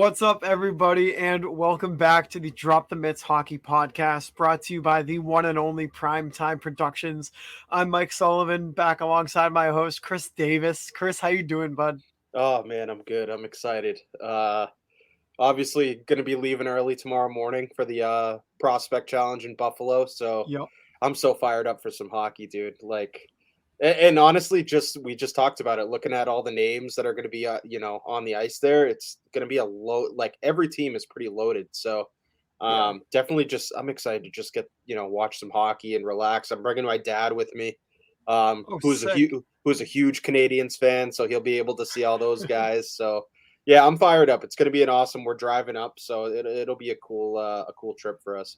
What's up, everybody, and welcome back to the Drop the Mitts Hockey Podcast, brought to you by the one and only Primetime Productions. I'm Mike Sullivan, back alongside my host, Chris Davis. Chris, how you doing, bud? Oh man, I'm good. I'm excited. Obviously going to be leaving early tomorrow morning for the Prospect Challenge in Buffalo. So Yep. I'm so fired up for some hockey, dude. And honestly, we just talked about it. Looking at all the names that are going to be, on the ice there, it's going to be a load. Like every team is pretty loaded. So definitely, I'm excited to just get watch some hockey and relax. I'm bringing my dad with me, Oh, sick. who's a huge Canadiens fan, so he'll be able to see all those guys. So yeah, I'm fired up. It's going to be an awesome. We're driving up, so it'll be a cool trip for us.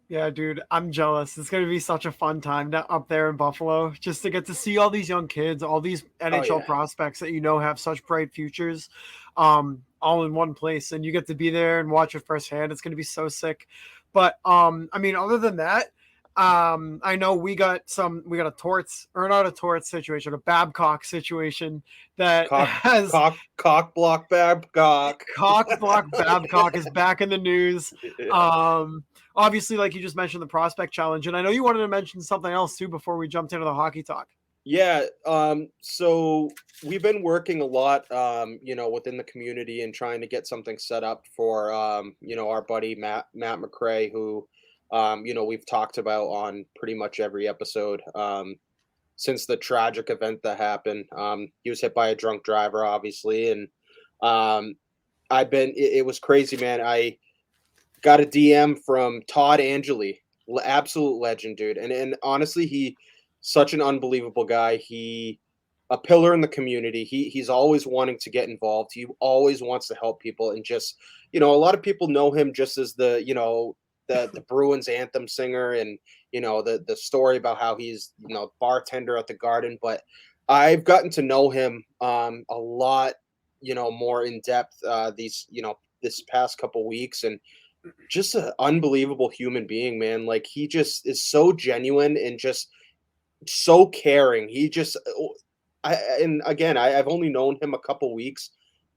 Yeah, dude, I'm jealous. It's going to be such a fun time up there in Buffalo, just to get to see all these young kids, all these Oh NHL yeah. prospects that have such bright futures, all in one place, and you get to be there and watch it firsthand. It's going to be so sick. But other than that, I know we got a Torts, or not a Torts situation, a Babcock situation that has Cock block Babcock. Cock block Babcock is back in the news. Obviously, like you just mentioned, the Prospect Challenge, and I know you wanted to mention something else too before we jumped into the hockey talk. Yeah, so we've been working a lot, within the community and trying to get something set up for, our buddy Matt McRae, who, we've talked about on pretty much every episode, since the tragic event that happened. He was hit by a drunk driver, obviously, and it was crazy, man. I got a DM from Todd Angeli, absolute legend, dude. And honestly, he such an unbelievable guy. He a pillar in the community. He's always wanting to get involved. He always wants to help people, and just a lot of people know him just as the Bruins anthem singer, and the story about how he's bartender at the Garden. But I've gotten to know him a lot, more in depth this past couple weeks, and just an unbelievable human being, man. Like he just is so genuine and just so caring. I've only known him a couple weeks,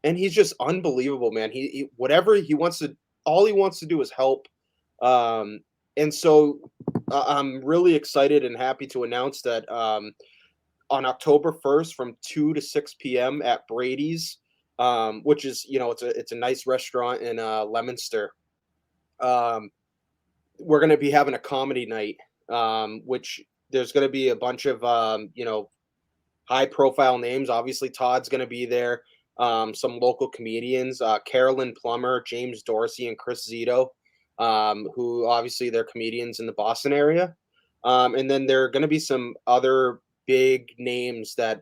and he's just unbelievable, man. He whatever he wants to, all he wants to do is help. And so I'm really excited and happy to announce that on October 1st from 2 to 6 p.m. at Brady's, which is it's a nice restaurant in Leominster. We're going to be having a comedy night, which there's going to be a bunch of, high profile names. Obviously, Todd's going to be there. Some local comedians, Carolyn Plummer, James Dorsey, and Chris Zito, who obviously they're comedians in the Boston area. And then there are going to be some other big names that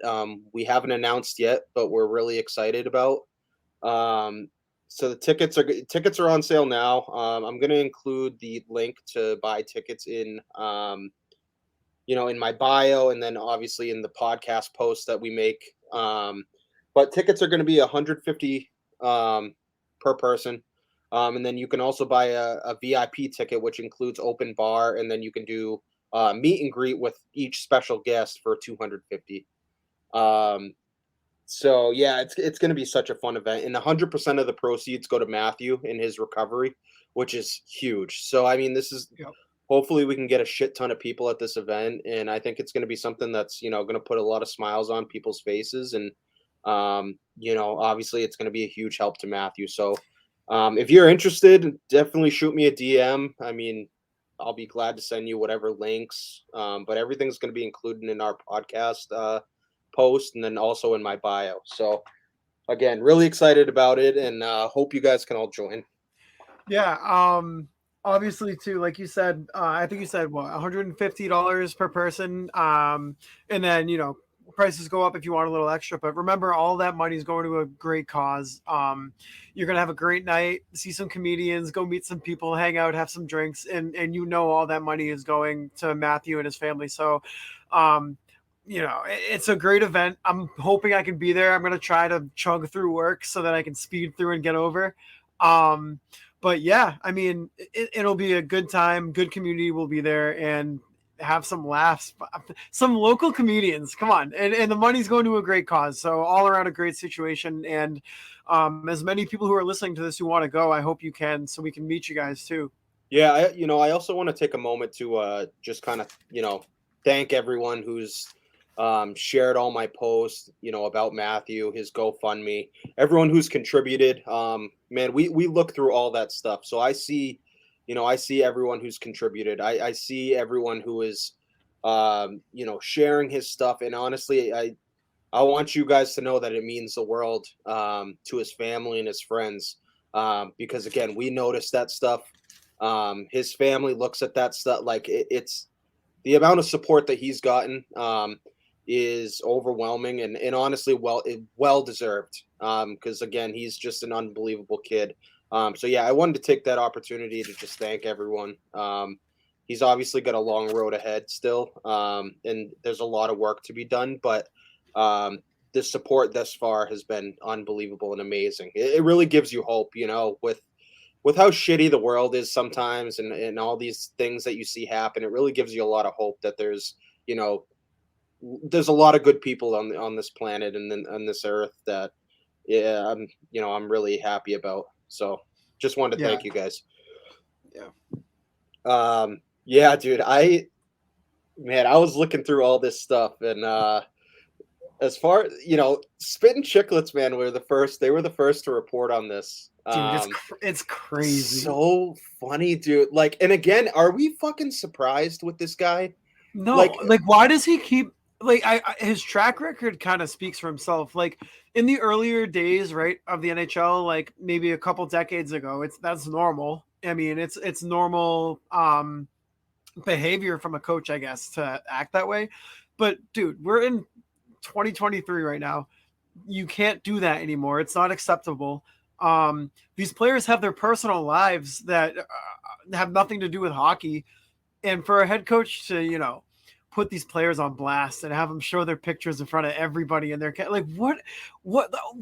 we haven't announced yet, but we're really excited about. So the tickets are on sale now. I'm going to include the link to buy tickets in my bio, and then obviously in the podcast post that we make. But tickets are going to be $150 per person. And then you can also buy a VIP ticket, which includes open bar, and then you can do meet and greet with each special guest for $250. So yeah, it's going to be such a fun event, and 100% of the proceeds go to Matthew in his recovery, which is huge. So I mean, hopefully we can get a shit ton of people at this event, and I think it's going to be something that's going to put a lot of smiles on people's faces, and obviously it's going to be a huge help to Matthew. So if you're interested, definitely shoot me a DM. I mean, I'll be glad to send you whatever links, but everything's going to be included in our podcast post, and then also in my bio. So again, really excited about it, and hope you guys can all join. Yeah. Obviously too, like you said, I think you said what, $150 per person. And then, prices go up if you want a little extra, but remember, all that money is going to a great cause. You're going to have a great night, see some comedians, go meet some people, hang out, have some drinks, and all that money is going to Matthew and his family. So, it's a great event. I'm hoping I can be there. I'm going to try to chug through work so that I can speed through and get over. But yeah, I mean, it'll be a good time. Good community will be there, and have some laughs. Some local comedians, come on, and the money's going to a great cause. So all around a great situation. And as many people who are listening to this who want to go, I hope you can, so we can meet you guys too. Yeah, I also want to take a moment to just kind of, thank everyone who's shared all my posts, about Matthew, his GoFundMe, everyone who's contributed. Man, we look through all that stuff. So I see everyone who's contributed. I see everyone who is, sharing his stuff. And honestly, I want you guys to know that it means the world to his family and his friends. Because again, we notice that stuff. His family looks at that stuff like it's the amount of support that he's gotten is overwhelming and honestly well deserved. Because again, he's just an unbelievable kid. So yeah, I wanted to take that opportunity to just thank everyone. He's obviously got a long road ahead still, and there's a lot of work to be done. But the support thus far has been unbelievable and amazing. It really gives you hope, with how shitty the world is sometimes and all these things that you see happen. It really gives you a lot of hope that there's a lot of good people on this planet and on this earth that I'm really happy about. So just wanted to thank you guys. Yeah, dude, I was looking through all this stuff, and as far Spittin' Chicklets, man, they were the first to report on this. Dude, it's crazy. So funny, dude. Like, and again, are we fucking surprised with this guy? No, like why does he keep his track record kind of speaks for himself. Like in the earlier days, right, of the NHL, like maybe a couple decades ago, that's normal. I mean, it's normal behavior from a coach, I guess, to act that way. But dude, we're in 2023 right now. You can't do that anymore. It's not acceptable. These players have their personal lives that have nothing to do with hockey. And for a head coach to, put these players on blast and have them show their pictures in front of everybody in their what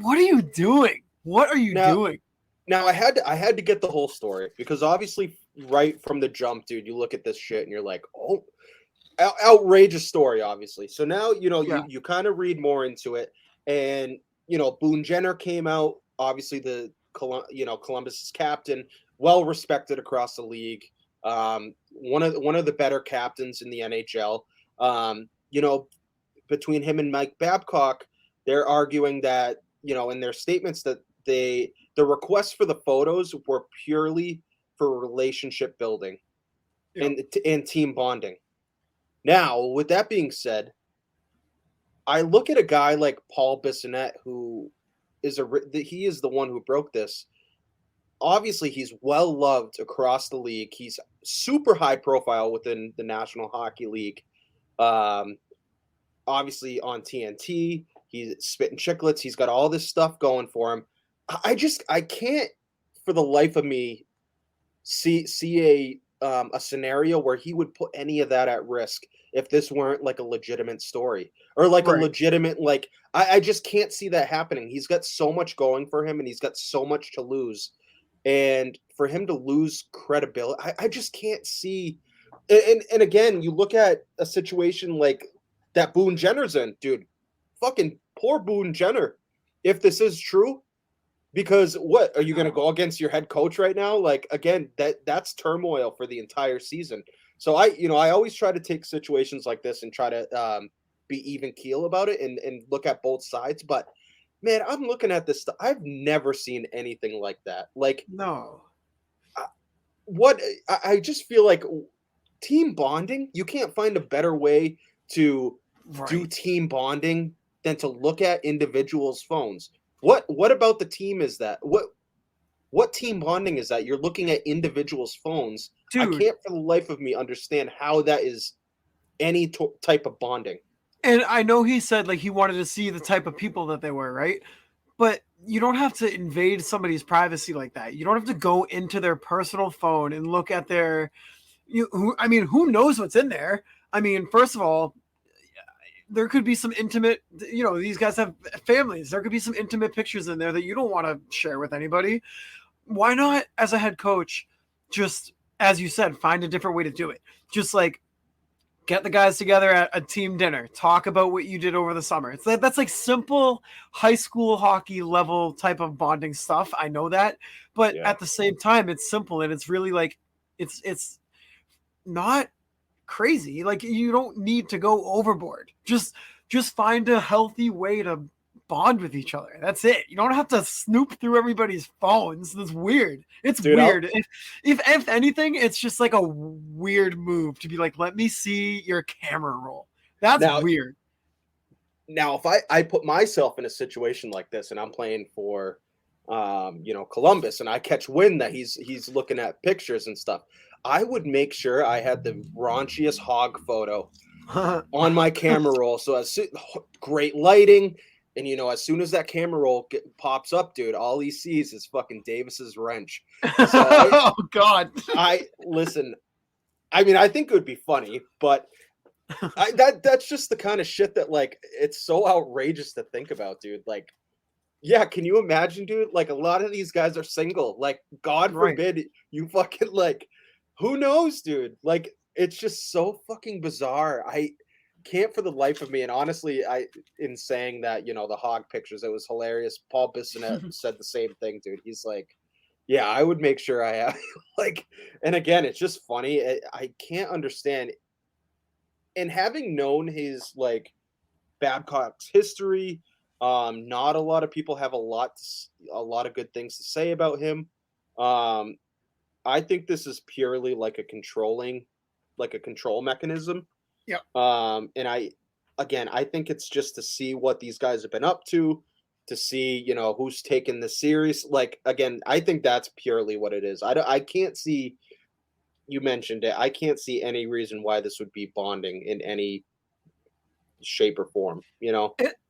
are you doing? What are you doing? Now I had to get the whole story because obviously right from the jump, dude, you look at this shit and you're like, oh, outrageous story, obviously. So now, you kind of read more into it, and, Boone Jenner came out, obviously the, Columbus's captain, well respected across the league. One of the better captains in the NHL. Between him and Mike Babcock, they're arguing that, in their statements that the requests for the photos were purely for relationship building and team bonding. Now, with that being said, I look at a guy like Paul Bissonnette, who he is the one who broke this. Obviously, he's well loved across the league. He's super high profile within the National Hockey League. Obviously on TNT, he's Spittin' Chicklets. He's got all this stuff going for him. I can't for the life of me see a scenario where he would put any of that at risk if this weren't like a legitimate story or like a legitimate, I just can't see that happening. He's got so much going for him and he's got so much to lose. And for him to lose credibility, I just can't see. And again, you look at a situation like that Boone Jenner's in, dude, fucking poor Boone Jenner. If this is true, because what are you going to go against your head coach right now? Like, again, that's turmoil for the entire season. So I always try to take situations like this and try to be even keel about it and look at both sides. But man, I'm looking at this stuff. I've never seen anything like that. Like, no, I just feel like team bonding, you can't find a better way to do team bonding than to look at individuals' phones. What about the team is that? What team bonding is that? You're looking at individuals' phones. Dude, I can't for the life of me understand how that is any type of bonding. And I know he said like he wanted to see the type of people that they were, right? But you don't have to invade somebody's privacy like that. You don't have to go into their personal phone and look at their who knows what's in there? I mean, first of all, there could be some intimate, these guys have families. There could be some intimate pictures in there that you don't want to share with anybody. Why not, as a head coach, just, as you said, find a different way to do it? Just like get the guys together at a team dinner, talk about what you did over the summer. That's like simple high school hockey level type of bonding stuff. I know that, but at the same time, it's simple and it's really like it's not crazy. Like you don't need to go overboard. Just find a healthy way to bond with each other. That's it. You don't have to snoop through everybody's phones. That's weird. It's Dude, weird. If anything, it's just like a weird move to be like, let me see your camera roll. That's weird. Now, if I put myself in a situation like this and I'm playing for Columbus and I catch wind that he's looking at pictures and stuff, I would make sure I had the raunchiest hog photo on my camera roll. So great lighting. And, as soon as that camera roll pops up, dude, all he sees is fucking Davis's wrench. So oh, God. Listen, I mean, I think it would be funny, but that's just the kind of shit that, like, it's so outrageous to think about, dude. Like, yeah, can you imagine, dude? Like, a lot of these guys are single. Like, God forbid you fucking, like, who knows, dude? Like, it's just so fucking bizarre. I can't for the life of me. And honestly, in saying that, the hog pictures, it was hilarious. Paul Bissonnette said the same thing, dude. He's like, yeah, I would make sure I have like, and again, it's just funny. I can't understand. And having known his like Babcock's history, not a lot of people have a lot of good things to say about him. I think this is purely like a control mechanism. Yeah. And I think it's just to see what these guys have been up to see, who's taking this serious. Like, again, I think that's purely what it is. I can't see, you mentioned it, I can't see any reason why this would be bonding in any shape or form,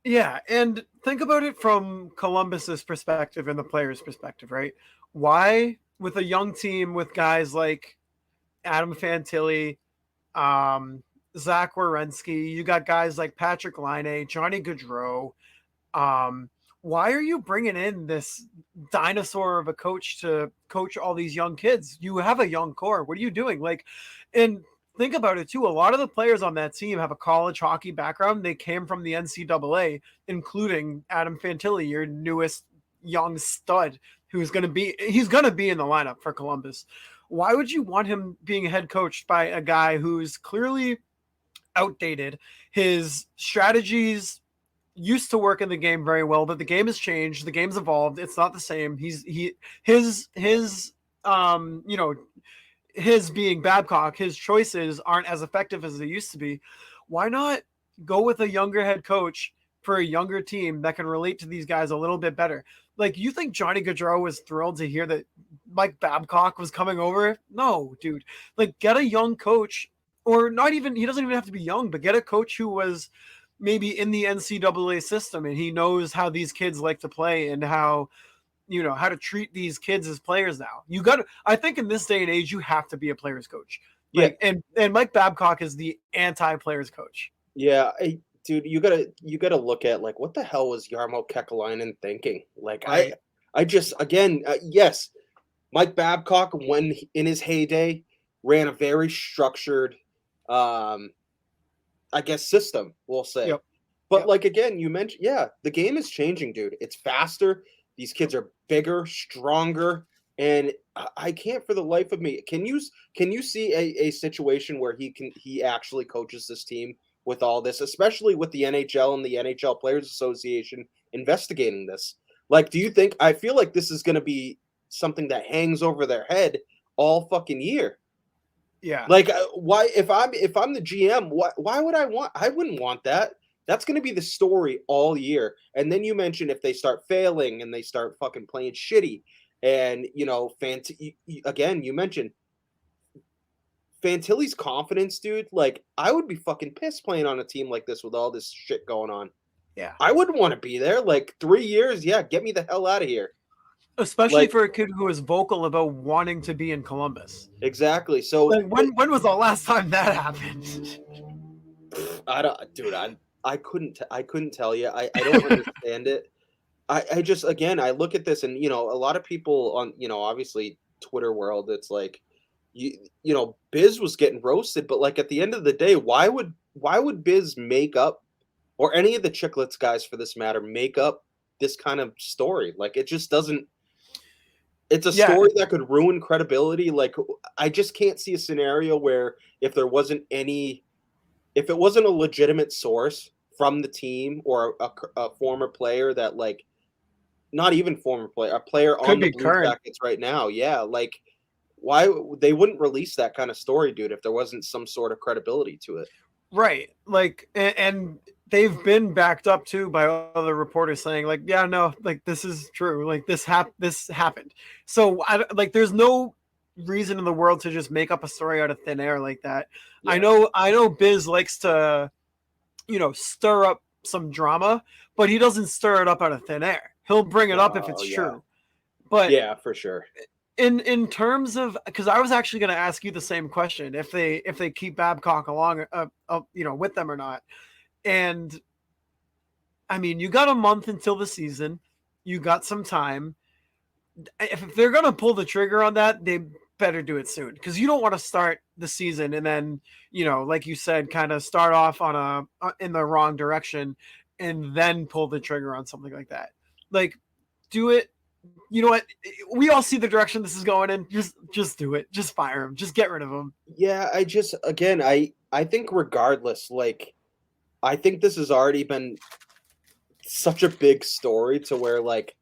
Yeah. And think about it from Columbus's perspective and the player's perspective, right? Why, with a young team with guys like Adam Fantilli, Zach Werenski, you got guys like Patrick Laine, Johnny Gaudreau. Why are you bringing in this dinosaur of a coach to coach all these young kids? You have a young core. What are you doing? Like, and think about it too. A lot of the players on that team have a college hockey background. They came from the NCAA, including Adam Fantilli, your newest young stud, he's going to be in the lineup for Columbus. Why would you want him being head coached by a guy who's clearly outdated? His strategies used to work in the game very well, but the game has changed. The game's evolved. It's not the same. His being Babcock, his choices aren't as effective as they used to be. Why not go with a younger head coach for a younger team that can relate to these guys a little bit better? Like, you think Johnny Gaudreau was thrilled to hear that Mike Babcock was coming over? No, dude. Like, get a young coach, or not even, he doesn't even have to be young, but get a coach who was maybe in the NCAA system and he knows how these kids like to play and how to treat these kids as players now. I think in this day and age, you have to be a player's coach. Like, yeah. And Mike Babcock is the anti-players coach. Yeah. Dude, you gotta look at, like, what the hell was Jarmo Kekalainen thinking? Like, right. I just, again, yes, Mike Babcock, when in his heyday, ran a very structured, I guess, system, we'll say. Yep. But like, again, you mentioned, yeah, the game is changing, dude. It's faster. These kids are bigger, stronger, and I can't for the life of me. Can you see a situation where he actually coaches this team with all this, especially with the NHL and the NHL Players Association investigating this? Like, do you think, I feel like this is going to be something that hangs over their head all fucking year? Yeah. Like, why, if I'm the GM, why would I wouldn't want that. That's going to be the story all year. And then you mentioned if they start failing and they start fucking playing shitty, and, again, you mentioned Fantilli's confidence, dude. Like, I would be fucking pissed playing on a team like this with all this shit going on. Yeah. I wouldn't want to be there. Like, 3 years, yeah, get me the hell out of here. Especially for a kid who is vocal about wanting to be in Columbus. Exactly. So, like, when was the last time that happened? I couldn't tell you. I don't understand it. I just, again, I look at this and, a lot of people on, obviously Twitter world, it's like, you know, Biz was getting roasted, but like at the end of the day, why would Biz make up, or any of the Chicklets guys for this matter, make up this kind of story? Like it just doesn't. It's a Yeah, story that could ruin credibility. Like I just can't see a scenario where if it wasn't a legitimate source from the team or a former player that like not even former player, a player could on the be Blue current. Jackets right now. Yeah, like why they wouldn't release that kind of story, dude, if there wasn't some sort of credibility to it. Right. Like, and they've been backed up too by other reporters saying like, yeah, no, like this is true. Like this happened. So like, there's no reason in the world to just make up a story out of thin air like that. Yeah. I know Biz likes to, stir up some drama, but he doesn't stir it up out of thin air. He'll bring it up if No, it's yeah. true. But Yeah, for sure. in terms of, because I was actually going to ask you the same question, if they keep Babcock along with them or not. And I mean, you got a month until the season, you got some time. If they're going to pull the trigger on that, they better do it soon, because you don't want to start the season and then, like you said, kind of start off on in the wrong direction and then pull the trigger on something like that. Like, do it. You know what? We all see the direction this is going in. Just do it. Just fire him. Just get rid of him. Yeah, I just again I think regardless, like I think this has already been such a big story to where like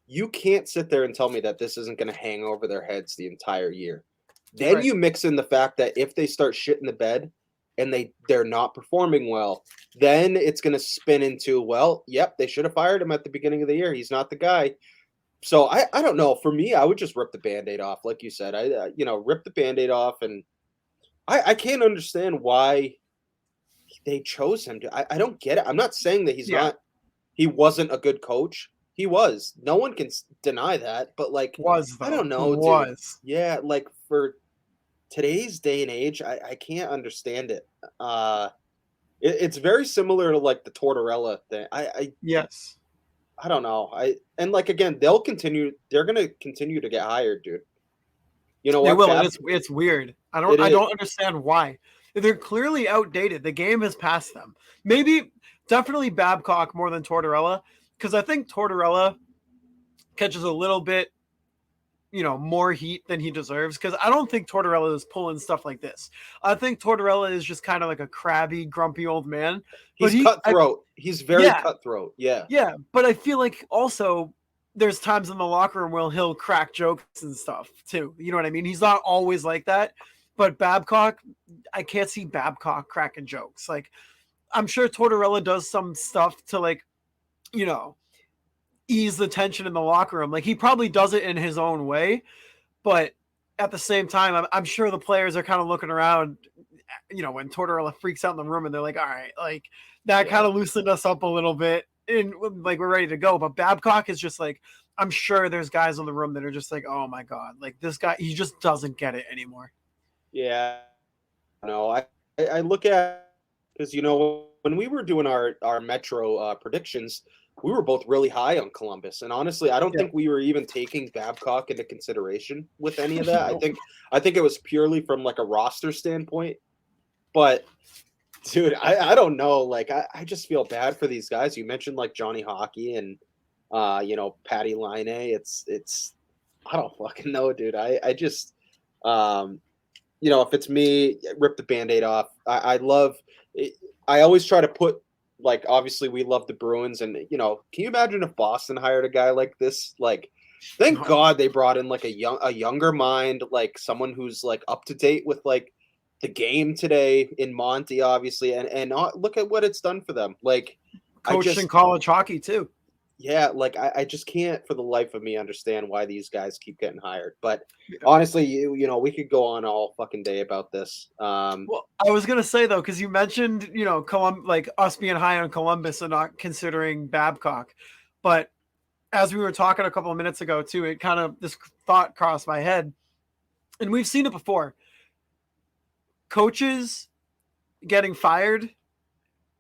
you can't sit there and tell me that this isn't going to hang over their heads the entire year. Then Right. you mix in the fact that if they start shitting the bed and they're not performing well, then it's going to spin into, well, yep, they should have fired him at the beginning of the year. He's not the guy. So I don't know. For me, I would just rip the Band-Aid off, like you said. Rip the Band-Aid off, and I can't understand why they chose him. I don't get it. I'm not saying that Yeah. he wasn't a good coach. He was. No one can deny that. But like, Was I though. don't know, dude. Was. Yeah, like for today's day and age, I can't understand it. It's very similar to like the Tortorella thing. Yes. I don't know. And like again, they're gonna continue to get hired, dude. You know They what? will, and it's weird. It I is. don't understand why. They're clearly outdated. The game has passed them. Maybe definitely Babcock more than Tortorella, because I think Tortorella catches a little bit, more heat than he deserves, because I don't think Tortorella is pulling stuff like this. I think Tortorella is just kind of like a crabby, grumpy old man. But He's cutthroat. He's very yeah, cutthroat. Yeah. yeah. But I feel like also there's times in the locker room where he'll crack jokes and stuff too. You know what I mean? He's not always like that. But Babcock, I can't see Babcock cracking jokes. Like, I'm sure Tortorella does some stuff to, like, you know, ease the tension in the locker room. Like, he probably does it in his own way, but at the same time, I'm sure the players are kind of looking around, when Tortorella freaks out in the room and they're like, all right, like that kind of loosened us up a little bit and like we're ready to go. But Babcock is just like, I'm sure there's guys in the room that are just like, oh my God, like this guy, he just doesn't get it anymore. Yeah. No, I look at, because when we were doing our Metro predictions, we were both really high on Columbus, and honestly, I don't think we were even taking Babcock into consideration with any of that. I think it was purely from like a roster standpoint. But dude, I don't know. Like I just feel bad for these guys. You mentioned like Johnny Hockey and Patty Line. It's I don't fucking know, dude. I just if it's me, rip the Band-Aid off. I love it. I always try to put, like, obviously we love the Bruins, and can you imagine if Boston hired a guy like this? Like, thank God they brought in like a younger mind, like someone who's like up to date with like the game today in Monty, obviously, and look at what it's done for them. Like, Coached in college hockey too. Yeah, like I just can't for the life of me understand why these guys keep getting hired. But honestly, we could go on all fucking day about this. Well, I was gonna say though, because you mentioned like us being high on Columbus and not considering Babcock, but as we were talking a couple of minutes ago too, it kind of, this thought crossed my head, and we've seen it before. Coaches getting fired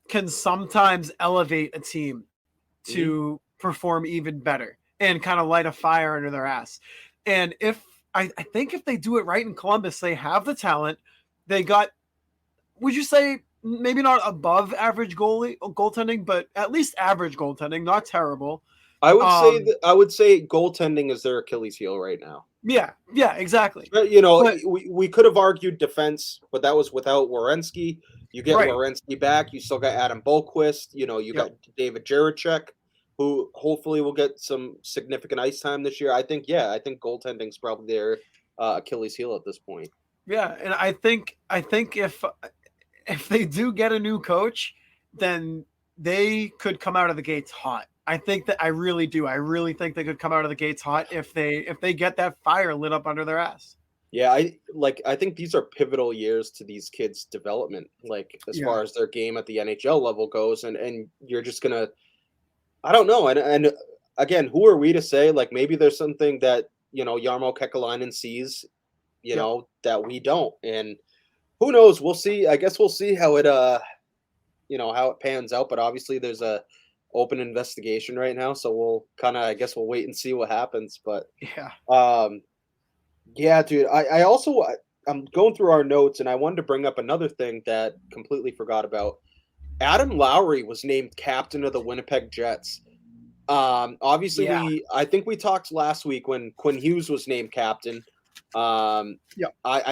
can sometimes elevate a team to perform even better and kind of light a fire under their ass. And if I think if they do it right in Columbus, they have the talent. They got, would you say, maybe not above average goaltending, but at least average goaltending, not terrible. I would say goaltending is their Achilles heel right now. Yeah, exactly. But, But we could have argued defense, but that was without Werenski. You get right. Werenski back. You still got Adam Boqvist. You got David Jiricek, who hopefully will get some significant ice time this year. I think goaltending is probably their Achilles heel at this point. Yeah, and I think if they do get a new coach, then they could come out of the gates hot. I think that I really do. I really think they could come out of the gates hot if they get that fire lit up under their ass. Yeah, I think these are pivotal years to these kids' development, like as far as their game at the NHL level goes, and you're just gonna, I don't know, and again, who are we to say? Like maybe there's something that Jarmo Kekalainen sees, that we don't, and who knows? We'll see. I guess we'll see how it how it pans out. But obviously, there's a open investigation right now, so we'll we'll wait and see what happens. But yeah, dude. I'm going through our notes, and I wanted to bring up another thing that completely forgot about. Adam Lowry was named captain of the Winnipeg Jets. Obviously, I think we talked last week when Quinn Hughes was named captain. I'm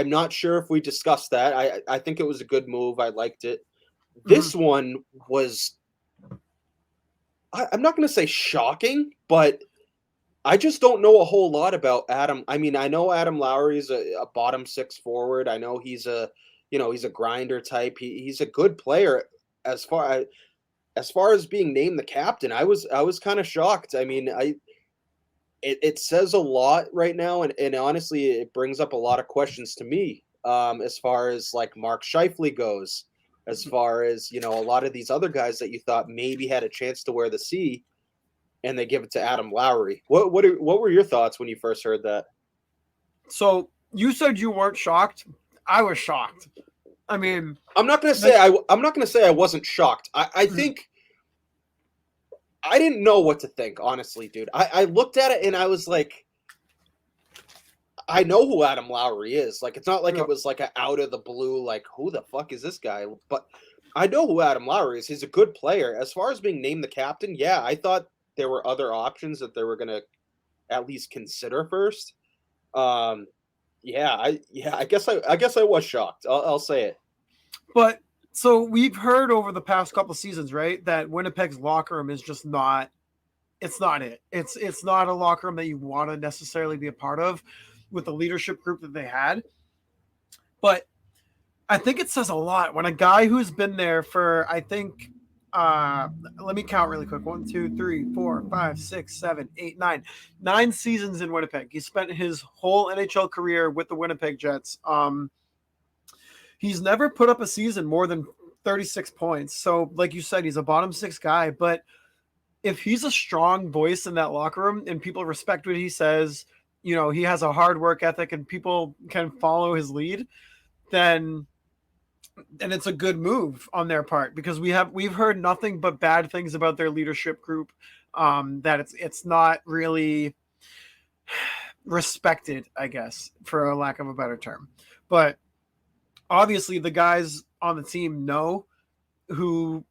not sure if we discussed that. I think it was a good move. I liked it. This one was, I'm not going to say shocking, but I just don't know a whole lot about Adam. I mean, I know Adam Lowry is a bottom six forward. I know he's a grinder type. He's a good player. As far as being named the captain, I was kind of shocked. I mean, it says a lot right now, and honestly, it brings up a lot of questions to me. As far as like Mark Scheifele goes, as far as a lot of these other guys that you thought maybe had a chance to wear the C, and they give it to Adam Lowry. What were your thoughts when you first heard that? So you said you weren't shocked. I was shocked. I mean, I'm not gonna say I wasn't shocked. I think I didn't know what to think, honestly, dude. I looked at it and I was like, I know who Adam Lowry is. Like, it's not like it was like a out of the blue, like, who the fuck is this guy? But I know who Adam Lowry is. He's a good player. As far as being named the captain, yeah, I thought there were other options that they were gonna at least consider first. I guess I was shocked. I'll say it. But so we've heard over the past couple of seasons, right, that Winnipeg's locker room is just not. It's not it. It's not a locker room that you want to necessarily be a part of with the leadership group that they had. But I think it says a lot when a guy who's been there for, I think, let me count really quick. 1, 2, 3, 4, 5, 6, 7, 8, 9. 9 seasons in Winnipeg. He spent his whole NHL career with the Winnipeg Jets. He's never put up a season more than 36 points. So, like you said, he's a bottom 6 guy. But if he's a strong voice in that locker room and people respect what he says, he has a hard work ethic and people can follow his lead, then it's a good move on their part, because we've heard nothing but bad things about their leadership group, that it's not really respected, I guess, for a lack of a better term. But obviously the guys on the team know who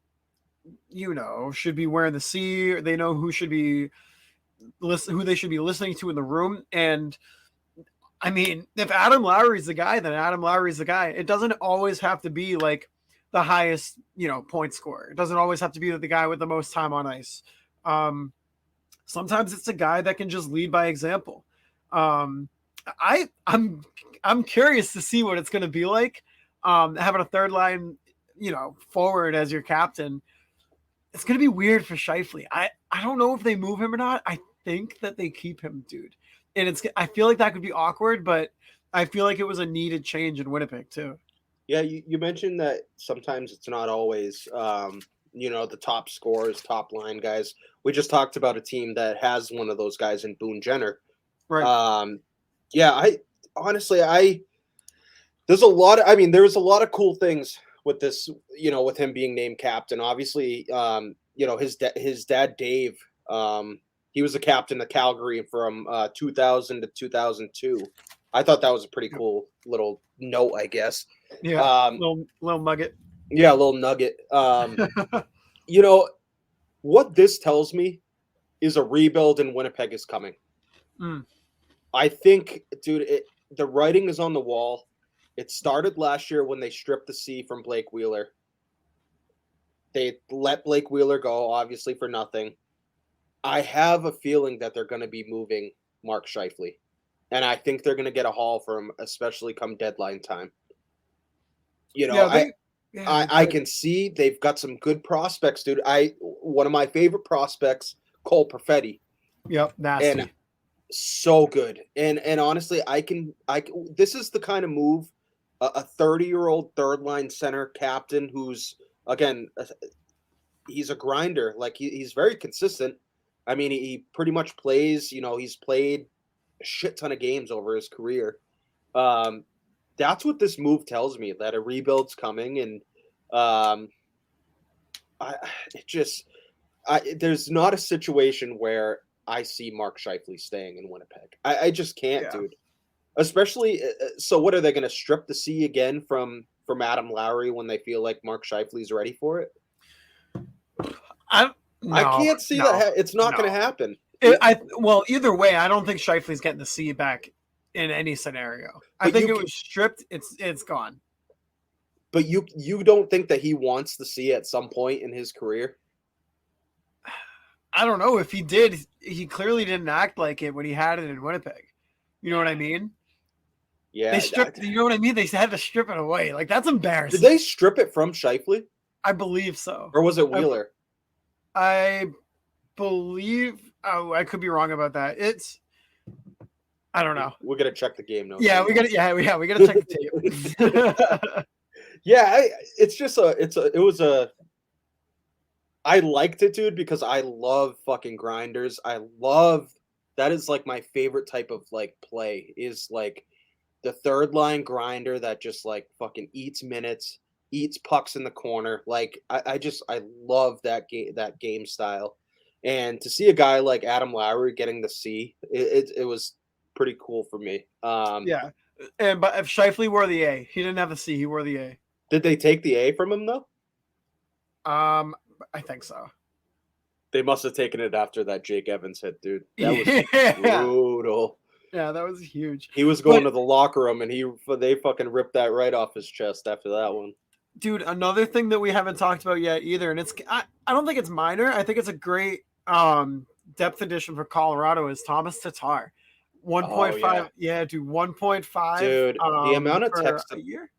should be wearing the C. They know who they should be listening to in the room. And I mean, if Adam Lowry's the guy, then Adam Lowry's the guy. It doesn't always have to be like the highest, point scorer. It doesn't always have to be the guy with the most time on ice. Sometimes it's a guy that can just lead by example. I'm curious to see what it's going to be like, having a third line, forward as your captain. It's going to be weird for Scheifele. I don't know if they move him or not. I think that they keep him, dude. And I feel like that could be awkward, but I feel like it was a needed change in Winnipeg too. Yeah, you mentioned that sometimes it's not always, the top scorers, top line guys. We just talked about a team that has one of those guys in Boone Jenner. Right. There's a lot of cool things with this, with him being named captain. Obviously, his dad, Dave, he was the captain of Calgary from 2000 to 2002. I thought that was a pretty cool little note, I guess. Yeah, little nugget. Yeah, a little nugget. You know, what this tells me is a rebuild in Winnipeg is coming. Mm. I think, dude, the writing is on the wall. It started last year when they stripped the C from Blake Wheeler. They let Blake Wheeler go, obviously, for nothing. I have a feeling that they're going to be moving Mark Scheifele. And I think they're going to get a haul for him, especially come deadline time. You know, I can see they've got some good prospects, dude. One of my favorite prospects, Cole Perfetti. Yep, nasty. And so good. And honestly, this is the kind of move a 30-year-old third line center captain who's, again, he's a grinder. Like he's very consistent. I mean, he pretty much plays, he's played a shit ton of games over his career. That's what this move tells me, that a rebuild's coming. And there's not a situation where I see Mark Scheifele staying in Winnipeg. I just can't, dude. Especially, so what are they going to strip the C again from Adam Lowry when they feel like Mark Scheifele's ready for it? I can't see that. It's not going to happen. Well, either way, I don't think Scheifele's getting the C back in any scenario. I think it was stripped. It's gone. But you don't think that he wants the C at some point in his career? I don't know. If he did, he clearly didn't act like it when he had it in Winnipeg. You know what I mean? Yeah. They stripped. You know what I mean? They had to strip it away. Like, that's embarrassing. Did they strip it from Scheifele? I believe so. Or was it Wheeler? I believe. Oh, I could be wrong about that. I don't know. We're gonna check the game notes. Yeah, we gotta check the tape. Yeah, I liked it, dude, because I love fucking grinders. That is like my favorite type of like play, is like the third line grinder that just like fucking eats minutes, eats pucks in the corner. Like I love that game style. And to see a guy like Adam Lowry getting the C, it was pretty cool for me. Yeah. But if Scheifele wore the A, he didn't have the C, he wore the A. Did they take the A from him though? I think so. They must have taken it after that Jake Evans hit, dude. That was brutal. Yeah, that was huge. He was going to the locker room, and they fucking ripped that right off his chest after that one. Dude, another thing that we haven't talked about yet either, and I don't think it's minor. I think it's a great depth addition for Colorado, is Thomas Tatar. 1.5. Yeah, dude, 1.5. Dude, the amount of text a year.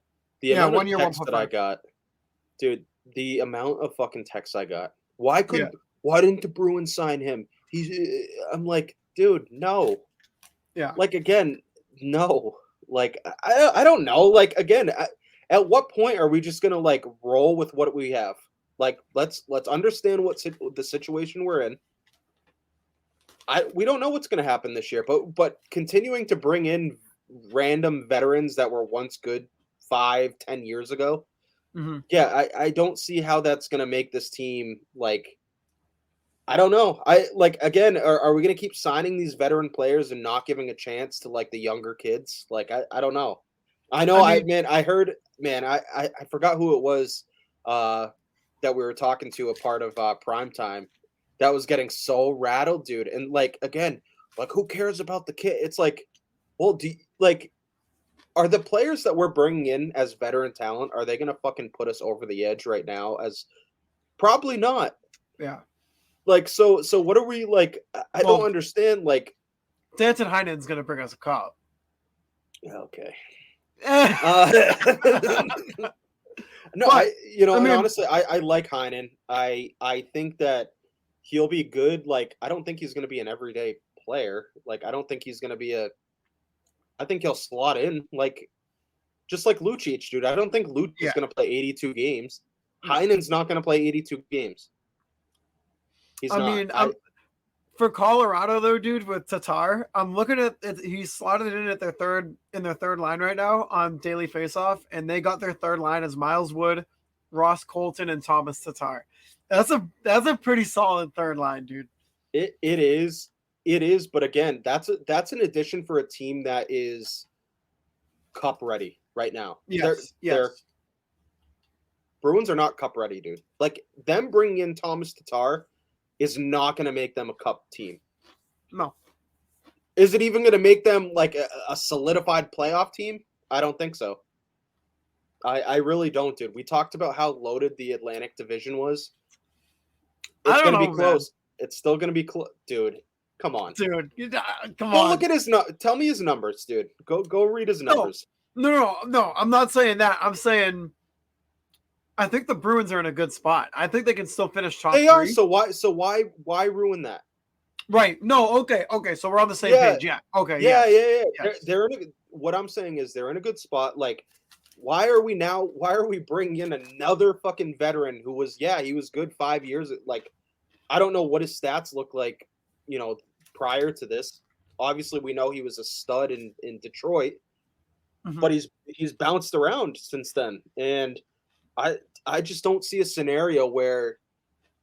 The amount of text that I got, dude. The amount of fucking text I got. Why didn't the Bruins sign him? I'm like, dude, no. Yeah. Like, again, no. Like, I don't know. Like, again, at what point are we just gonna like roll with what we have? Like, let's understand the situation we're in. We don't know what's gonna happen this year, but continuing to bring in random veterans that were once good 5-10 years ago. Mm-hmm. Yeah, I don't see how that's gonna make this team like. I don't know. Again, are we gonna keep signing these veteran players and not giving a chance to like the younger kids? Like I don't know. I forgot who it was that we were talking to, a part of Primetime, that was getting so rattled, dude. And like, again, like, who cares about the kid? It's like, well, are the players that we're bringing in as veteran talent, are they going to fucking put us over the edge right now? As probably not. Yeah. Like, so what are we like? I don't understand. Like, Danton Heinen's going to bring us a cup. Okay. No, honestly, I like Heinen. I think that he'll be good. Like, I don't think he's going to be an everyday player. Like, I don't think he's going to be I think he'll slot in, like, just like Lucic, dude. I don't think Lucic is going to play 82 games. Heinen's not going to play 82 games. He's not. For Colorado, though, dude, with Tatar, I'm looking at it. He's slotted in at their third line right now on Daily Faceoff, and they got their third line as Miles Wood, Ross Colton, and Thomas Tatar. That's a pretty solid third line, dude. It is, but again, that's an addition for a team that is cup ready right now. Yes. They're Bruins are not cup ready, dude. Like, them bringing in Thomas Tatar is not going to make them a cup team. No. Is it even going to make them like a solidified playoff team? I don't think so. I really don't, dude. We talked about how loaded the Atlantic Division was. It's going to be close. Man. It's still going to be close. Dude, come on. Dude, come Go on. look at his tell me his numbers, dude. Go read his numbers. No. I'm not saying that. I'm saying I think the Bruins are in a good spot. I think they can still finish top 3. They are. So why ruin that? Right. No, okay. So we're on the same page. Yeah. Okay. Yeah. Yes. They're in what I'm saying is they're in a good spot. Like, why are we bringing in another fucking veteran who was, he was good 5 years. Like, I don't know what his stats look like, prior to this. Obviously, we know he was a stud in Detroit, but he's bounced around since then. And I just don't see a scenario where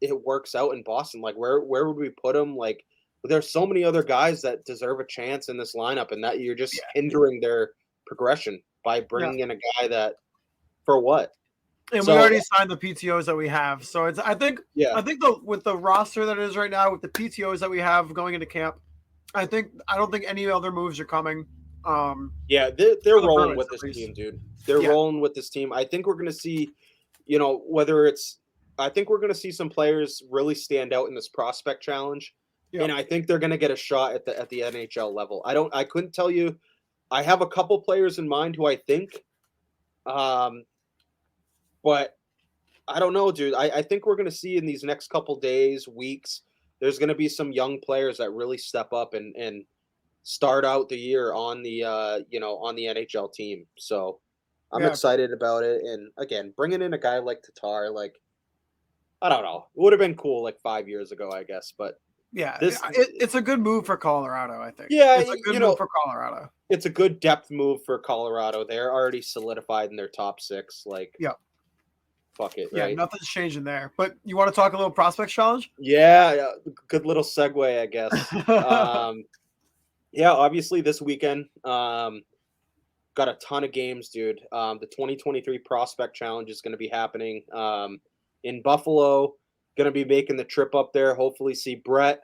it works out in Boston. Like, where would we put him? Like, there's so many other guys that deserve a chance in this lineup, and that you're just hindering their progression by bringing in a guy that, for what? And we already signed the PTOs that we have, so it's. I think with the roster that it is right now, with the PTOs that we have going into camp, I don't think any other moves are coming. They're rolling with this team, dude. They're rolling with this team. I think we're going to see, I think we're going to see some players really stand out in this prospect challenge, and I think they're going to get a shot at the NHL level. I couldn't tell you. I have a couple players in mind who I think, but I don't know, dude. I think we're going to see in these next couple days, weeks, there's going to be some young players that really step up and start out the year on the on the NHL team. So I'm excited about it. And again, bringing in a guy like Tatar, like, I don't know, it would have been cool like 5 years ago, I guess. But it's a good move for Colorado, I think. Yeah, it's a good move for Colorado. It's a good depth move for Colorado. They're already solidified in their top 6. Like, fuck it. Right? Nothing's changing there. But you want to talk a little prospect challenge? Yeah, good little segue, I guess. Obviously this weekend, got a ton of games, dude. The 2023 Prospect Challenge is going to be happening in Buffalo. Going to be making the trip up there. Hopefully see Brett.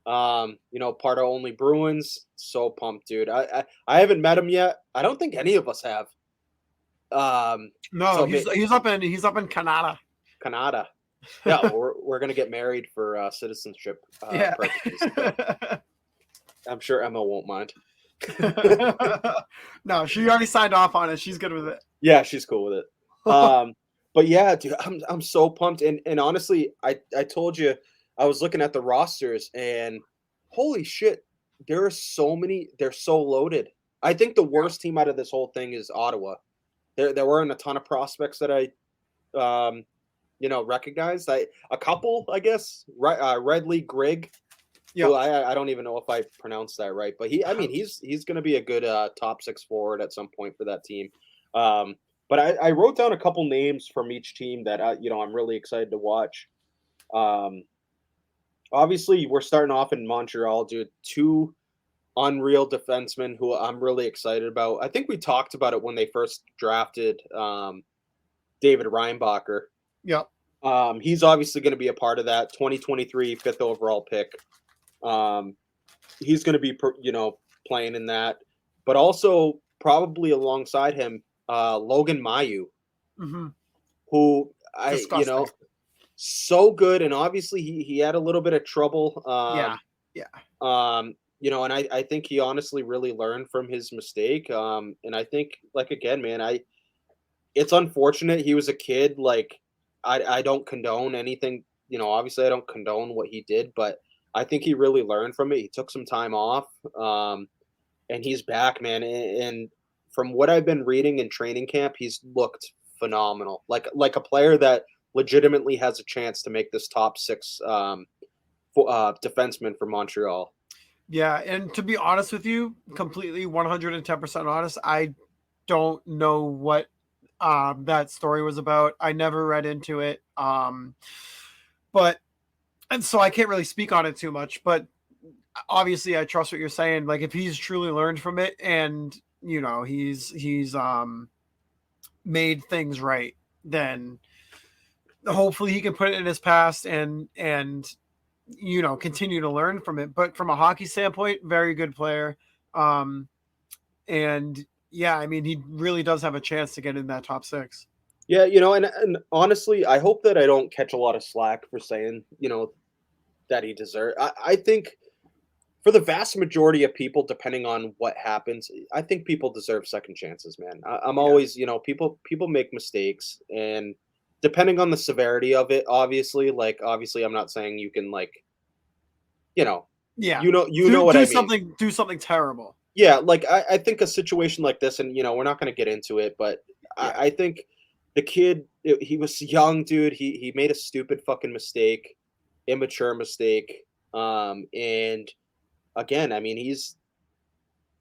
Part of Only Bruins. So pumped, dude. I haven't met him yet. I don't think any of us have. No, he's up in Canada. Canada. Yeah, we're gonna get married for citizenship purposes. I'm sure Emma won't mind. No, she already signed off on it. She's good with it. Yeah, she's cool with it. But yeah, dude, I'm so pumped. And honestly, I told you, I was looking at the rosters and holy shit, there are so many. They're so loaded. I think the worst team out of this whole thing is Ottawa. There weren't a ton of prospects that I recognized. A couple, I guess. Redley Grigg. Yeah, I don't even know if I pronounced that right, but he's going to be a good top 6 forward at some point for that team. But I wrote down a couple names from each team that I'm really excited to watch. Obviously, we're starting off in Montreal, dude. 2 unreal defensemen who I'm really excited about. I think we talked about it when they first drafted David Reinbacher. Yep. He's obviously going to be a part of that 2023 5th overall pick. He's going to be, playing in that, but also probably alongside him, Logan Mailloux, who so good. And obviously he had a little bit of trouble. And I think he honestly really learned from his mistake. And I think, like, again, man, it's unfortunate. He was a kid. Like, I don't condone anything, obviously I don't condone what he did, but I think he really learned from it. He took some time off, and he's back, man. And from what I've been reading in training camp, he's looked phenomenal. Like a player that legitimately has a chance to make this top 6 defenseman for Montreal. Yeah, and to be honest with you, completely 110% honest, I don't know what that story was about. I never read into it. And so I can't really speak on it too much, but obviously I trust what you're saying. Like, if he's truly learned from it and he's made things right, then hopefully he can put it in his past and continue to learn from it. But from a hockey standpoint, very good player. And yeah, I mean, he really does have a chance to get in that top six. Yeah, and honestly, I hope that I don't catch a lot of slack for saying, that he deserves. I think for the vast majority of people, depending on what happens, I think people deserve second chances, man. I'm Yeah. always, people make mistakes, and depending on the severity of it, obviously, I'm not saying you can you know, Yeah. you know what I mean. Do something terrible. Yeah, I think a situation like this, and we're not going to get into it, but Yeah. I think the kid, he was young, dude. He made a stupid fucking mistake, immature mistake, and again, I mean, he's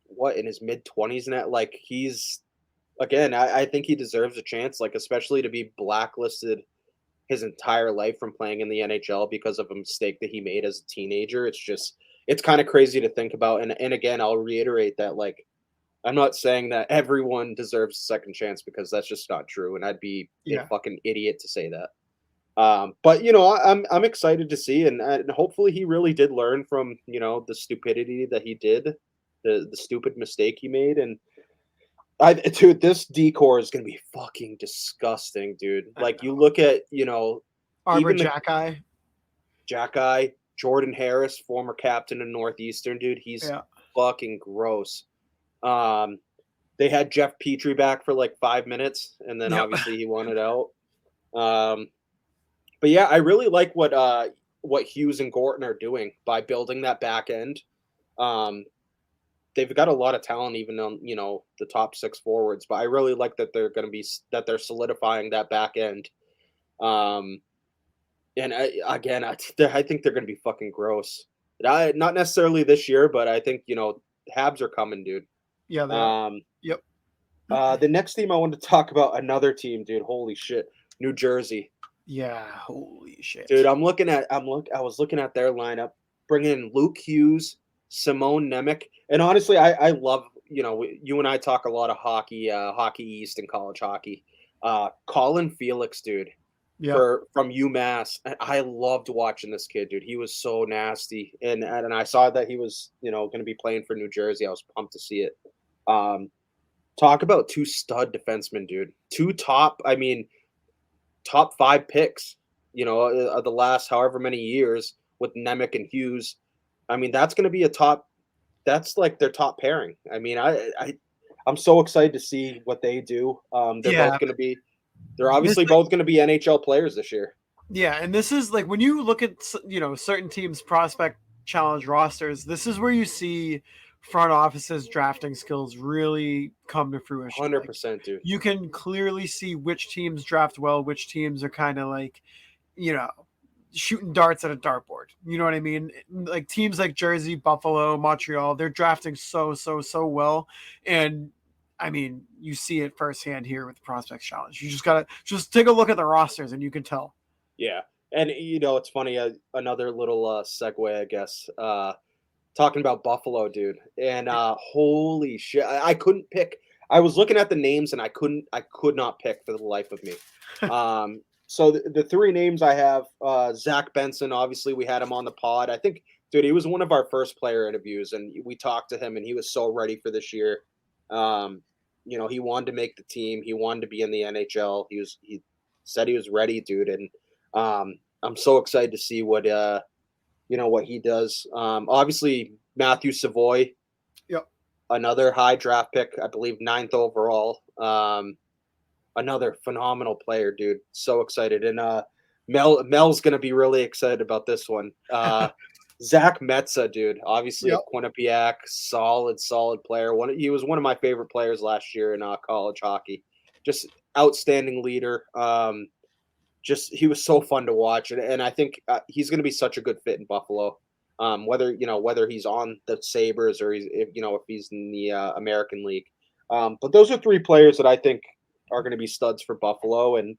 what in his mid-20s now. He's again, I think he deserves a chance, especially to be blacklisted his entire life from playing in the NHL because of a mistake that he made as a teenager. It's kind of crazy to think about. And again, I'll reiterate that I'm not saying that everyone deserves a second chance because that's just not true, and I'd be a Yeah. fucking idiot to say that. But I'm excited to see, and hopefully he really did learn from the stupidity that he did, the stupid mistake he made, and dude, this decor is gonna be fucking disgusting, dude. You look at Arbor even the Jackeye. Jackeye, Jordan Harris, former captain of Northeastern, dude, he's Yeah. fucking gross. They had Jeff Petrie back for 5 minutes, and then Yep. obviously he wanted out. But yeah, I really like what Hughes and Gorton are doing by building that back end. They've got a lot of talent even on the top six forwards, but I really like that they're solidifying that back end. And I think they're going to be fucking gross. Not necessarily this year, but I think Habs are coming, dude. Yeah, they are. Yep. The next team I wanted to talk about, another team, dude. Holy shit, New Jersey. Yeah, holy shit, dude. I was looking at their lineup, bringing in Luke Hughes, Simone Nemec, and honestly, I love you and I talk a lot of hockey, hockey East and college hockey. Colin Felix, dude. Yep. From UMass. I loved watching this kid, dude. He was so nasty, and I saw that he was going to be playing for New Jersey. I was pumped to see it. Talk about two stud defensemen, dude. Top 5 picks, of the last however many years with Nemec and Hughes. I mean, that's going to be that's their top pairing. I mean, I'm so excited to see what they do. They're obviously both going to be NHL players this year. Yeah, and this is when you look at certain teams' prospect challenge rosters, this is where you see front offices drafting skills really come to fruition. 100%, dude. You can clearly see which teams draft well, which teams are kind of shooting darts at a dartboard. You know what I mean? Teams like Jersey, Buffalo, Montreal, they're drafting so well, and I mean, you see it firsthand here with the Prospects Challenge. You just gotta take a look at the rosters, and you can tell. Yeah, and it's funny. Another little segue, I guess. Talking about Buffalo, dude, and holy shit, I couldn't pick. I was looking at the names, and I could not pick for the life of me. So the 3 names I have: Zach Benson. Obviously, we had him on the pod. I think, dude, he was one of our first player interviews, and we talked to him, and he was so ready for this year. He wanted to make the team. He wanted to be in the NHL. He said he was ready, dude, and I'm so excited to see what what he does. Obviously, Matthew Savoy, yep, another high draft pick, I believe 9th overall. Another phenomenal player, dude. So excited, and Mel's gonna be really excited about this one. Zach Metza, dude, obviously yep. a Quinnipiac, solid player. He was one of my favorite players last year in college hockey. Just outstanding leader. He was so fun to watch, and I think he's going to be such a good fit in Buffalo. Whether he's on the Sabres or if he's in the American League. But those are 3 players that I think are going to be studs for Buffalo. And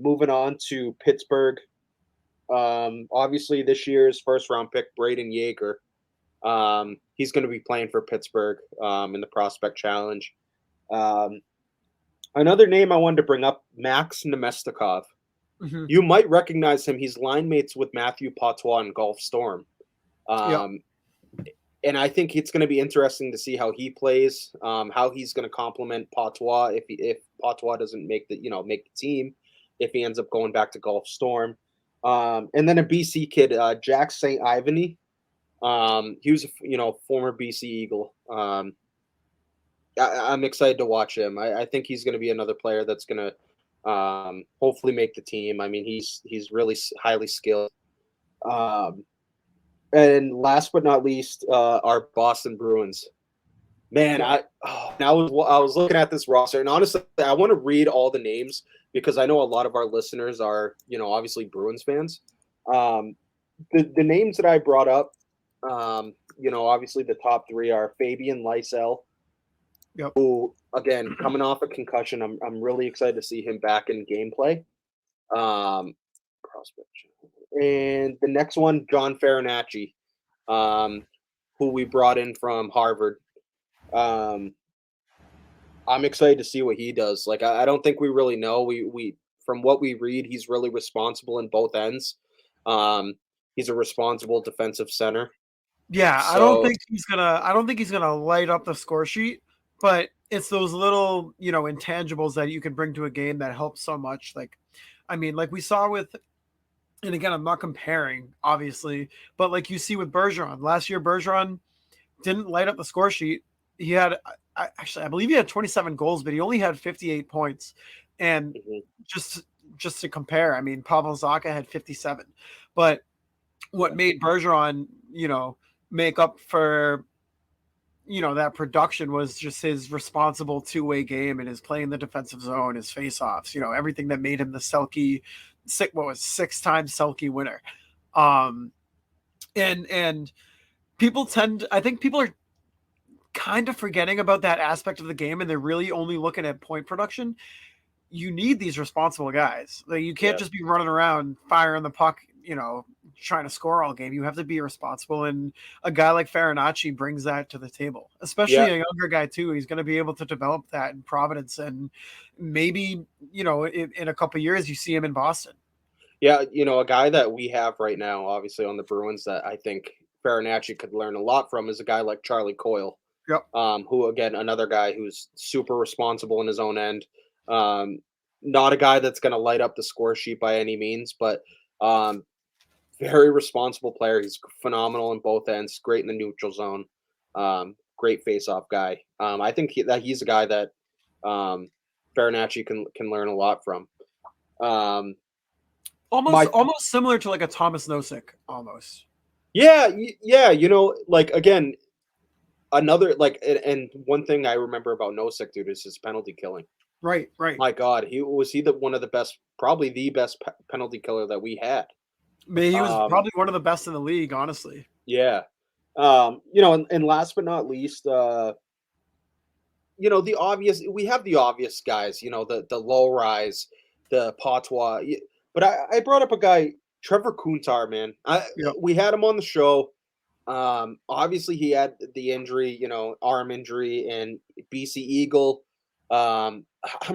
moving on to Pittsburgh. Obviously, this year's first round pick, Braden Yeager. He's going to be playing for Pittsburgh in the Prospect Challenge. Another name I wanted to bring up, Max Nemestikov. Mm-hmm. You might recognize him. He's line mates with Matthew Patois in Gulf Storm. Yep. And I think it's going to be interesting to see how he plays, how he's going to complement Patois if Patois doesn't make the team, if he ends up going back to Gulf Storm. And then a BC kid, Jack St. Ivany. He was a former BC Eagle. I'm excited to watch him. I think he's going to be another player that's going to hopefully make the team. I mean, he's really highly skilled. And last but not least, our Boston Bruins. Man, I was looking at this roster, and honestly, I want to read all the names because I know a lot of our listeners are, obviously Bruins fans. The names that I brought up, obviously the top three are Fabian Lysell, Yep. who again coming off a concussion. I'm really excited to see him back in gameplay. Prospect. And the next one, John Farinacci, who we brought in from Harvard. I'm excited to see what he does. Like, I don't think we really know. We from what we read, he's really responsible in both ends. He's a responsible defensive center. Yeah, So, I don't think he's gonna light up the score sheet, but it's those little, intangibles that you can bring to a game that help so much. Like, I mean, like we saw with, and again, I'm not comparing, obviously, but like you see with Bergeron. Last year, Bergeron didn't light up the score sheet. He had, I believe he had 27 goals, but he only had 58 points. And just to compare, I mean, Pavel Zacha had 57. But what made Bergeron, make up for, that production was just his responsible two-way game and his play in the defensive zone, his face-offs, everything that made him the Selke, six-time Selke winner. And I think people are kind of forgetting about that aspect of the game, and they're really only looking at point production. You need these responsible guys. Like, you can't just be running around firing the puck, trying to score all game. You have to be responsible, and a guy like Farinacci brings that to the table, especially a younger guy too. He's going to be able to develop that in Providence, and maybe in a couple of years you see him in Boston. Yeah, a guy that we have right now, obviously on the Bruins, that I think Farinacci could learn a lot from is a guy like Charlie Coyle. Yep. Who, again, another guy who's super responsible in his own end. Not a guy that's going to light up the score sheet by any means, but very responsible player. He's phenomenal in both ends, great in the neutral zone, great face-off guy. I think he's a guy that Farinacci can learn a lot from. Almost similar to like a Thomas Nosek, almost. Yeah. Like, again, another, like, and one thing I remember about Nosek, dude, is his penalty killing. Right. My God, was he one of the best, probably the best penalty killer that we had. He was probably one of the best in the league, honestly. Yeah. And last but not least, the obvious, we have the obvious guys, the low rise, the Patois. But I brought up a guy, Trevor Kuntar, man. We had him on the show. Obviously he had the injury, arm injury, and BC Eagle. I'm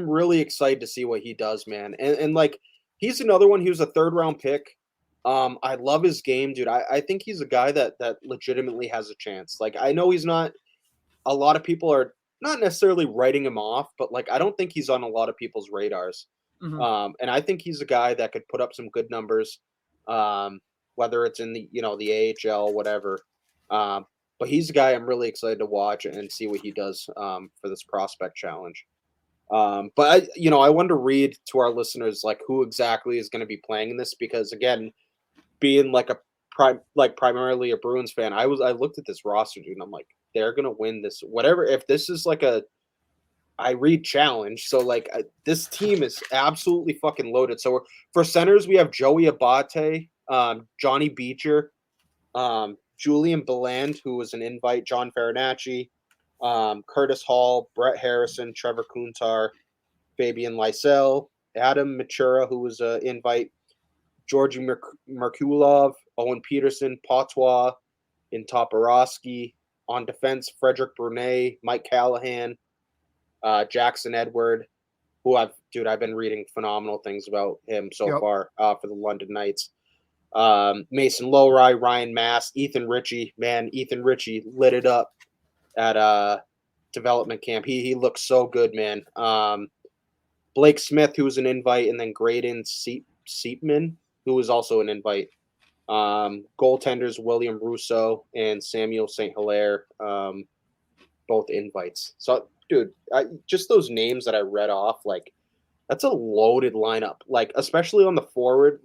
really excited to see what he does, man. And like, he's another one. He was a 3rd round pick. I love his game, dude. I think he's a guy that legitimately has a chance. Like, I know he's not, a lot of people are not necessarily writing him off, but like, I don't think he's on a lot of people's radars. Mm-hmm. And I think he's a guy that could put up some good numbers, whether it's in the, the AHL, whatever. But he's a guy I'm really excited to watch and see what he does for this prospect challenge. But I wanted to read to our listeners, like, who exactly is going to be playing in this, because again, being like primarily a Bruins fan, I looked at this roster, dude, and I'm like, they're going to win this, whatever. If this is like I read challenge, so like, this team is absolutely fucking loaded. So for centers, we have Joey Abate, Johnny Beecher, Julian Beland, who was an invite, John Farinacci, Curtis Hall, Brett Harrison, Trevor Kuntar, Fabian Lysell, Adam Machura, who was an invite, Georgi Merkulov, Owen Peterson, Patois, in Toporowski. On defense, Frederick Brunet, Mike Callahan, Jackson Edward, who I've been reading phenomenal things about him so Yep. far for the London Knights. Mason Lowry, Ryan Mass, Ethan Ritchie. Man, Ethan Ritchie lit it up at development camp. He looks so good, man. Blake Smith, who was an invite, and then Graydon Seepman, who was also an invite. Goaltenders William Russo and Samuel St. Hilaire, both invites. So, dude, just those names that I read off, like, that's a loaded lineup. Like, especially on the forward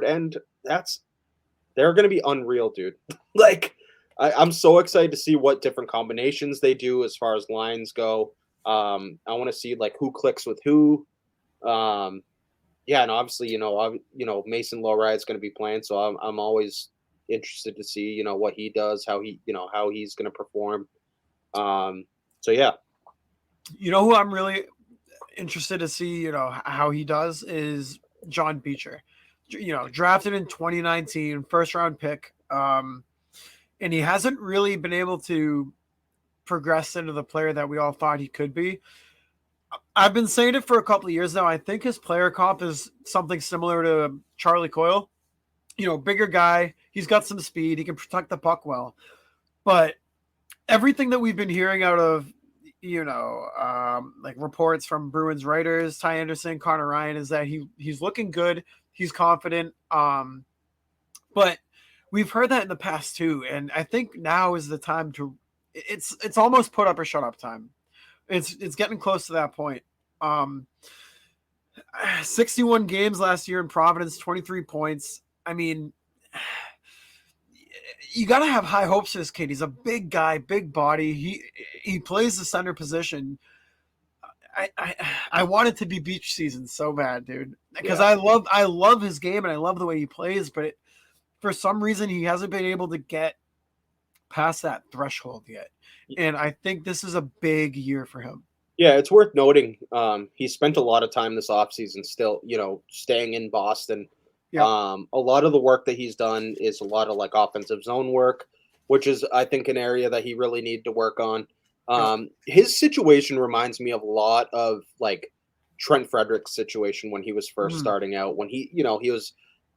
end, they're going to be unreal, dude. Like, I'm so excited to see what different combinations they do as far as lines go. I want to see like who clicks with who. Yeah, and obviously, Mason Lowry is going to be playing, so I'm always interested to see what he does, how he's going to perform. So yeah, Who I'm really interested to see, how he does is John Beecher. Drafted in 2019, first round pick, and he hasn't really been able to progress into the player that we all thought he could be. I've been saying it for a couple of years now. I think his player comp is something similar to Charlie Coyle. Bigger guy. He's got some speed. He can protect the puck well. But everything that we've been hearing out of, like reports from Bruins writers, Ty Anderson, Connor Ryan, is that he's looking good. He's confident. But we've heard that in the past too. And I think now is the time to, it's almost put up or shut up time. It's getting close to that point. 61 games last year in Providence, 23 points. I mean, you got to have high hopes for this kid. He's a big guy, big body. He plays the center position. I want it to be beach season so bad, dude, because I love his game and I love the way he plays, but for some reason he hasn't been able to get past that threshold yet. And I think this is a big year for him. Yeah, it's worth noting. He spent a lot of time this offseason still, staying in Boston. Yep. A lot of the work that he's done is a lot of like offensive zone work, which is, I think, an area that he really needed to work on. His situation reminds me of a lot of like Trent Frederick's situation when he was first starting out, when he was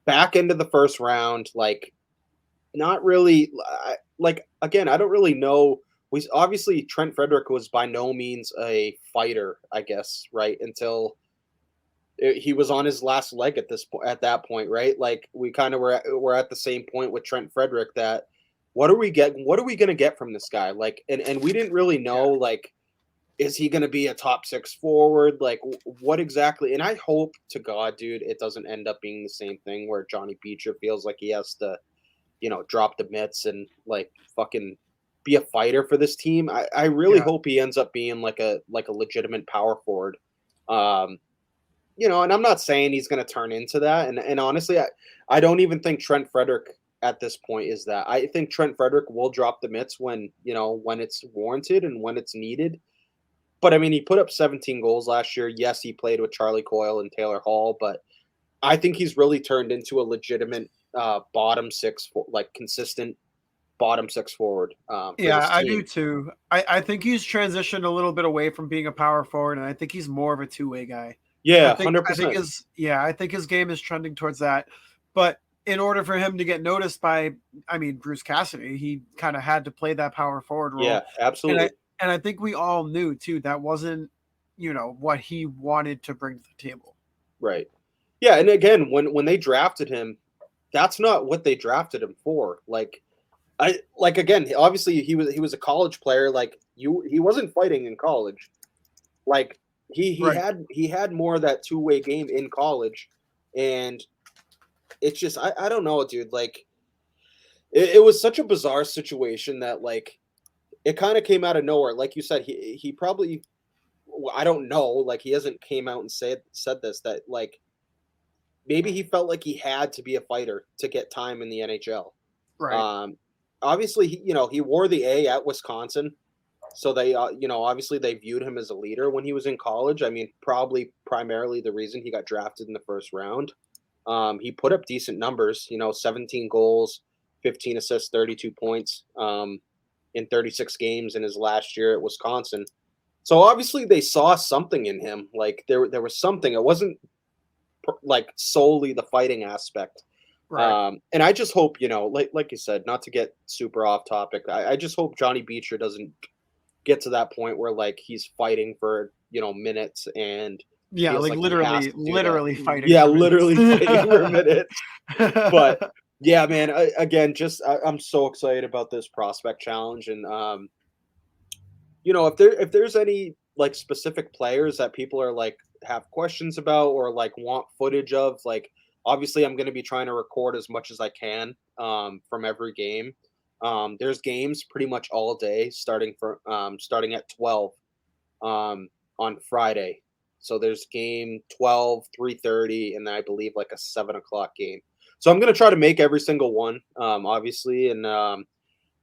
back into the first round, like not really like, again, I don't really know. Obviously Trent Frederick was by no means a fighter, I guess, right? Until he was on his last leg at that point, right? Like we kind of were at the same point with Trent Frederick that what are we going to get from this guy? Like, and we didn't really know, like, is he going to be a top 6 forward? Like what exactly? And I hope to God, dude, it doesn't end up being the same thing where Johnny Beecher feels like he has to, drop the mitts and like fucking be a fighter for this team. I really hope he ends up being like a legitimate power forward. And I'm not saying he's going to turn into that. And honestly, I don't even think Trent Frederick at this point is that. I think Trent Frederick will drop the mitts when it's warranted and when it's needed. But I mean, he put up 17 goals last year. Yes, he played with Charlie Coyle and Taylor Hall, but I think he's really turned into a legitimate bottom 6, like consistent bottom 6 forward. Yeah, I do too. I think he's transitioned a little bit away from being a power forward, and I think he's more of a two-way guy. Yeah, 100%. I think his game is trending towards that. But in order for him to get noticed by, Bruce Cassidy, he kind of had to play that power forward role. Yeah, absolutely. And I think we all knew too that wasn't, what he wanted to bring to the table. Right. Yeah, and again, when they drafted him, that's not what they drafted him for. Again, obviously he was a college player. Like he wasn't fighting in college. Like he had more of that two-way game in college, and it's just I don't know, dude. Like it was such a bizarre situation that like it kind of came out of nowhere. Like you said, he probably, I don't know, like he hasn't came out and said this, that like maybe he felt like he had to be a fighter to get time in the NHL. Right. Obviously, he wore the A at Wisconsin, so they, obviously they viewed him as a leader when he was in college. I mean, probably primarily the reason he got drafted in the first round. He put up decent numbers, 17 goals, 15 assists, 32 points in 36 games in his last year at Wisconsin. So obviously they saw something in him. Like there was something. It wasn't like solely the fighting aspect. Right. And I just hope, like you said, not to get super off topic. I just hope Johnny Beecher doesn't get to that point where like he's fighting for minutes and Yeah, feels like like he has to do that. literally fighting Yeah, for literally fighting for minutes. minutes. But yeah, man. Again, I'm so excited about this prospect challenge, and if there's any like specific players that people are like have questions about or like want footage of, like obviously I'm going to be trying to record as much as I can from every game. There's games pretty much all day starting at 12 on Friday. So there's game 12, 3:30, and then I believe like a 7 o'clock game. So I'm going to try to make every single one, obviously. And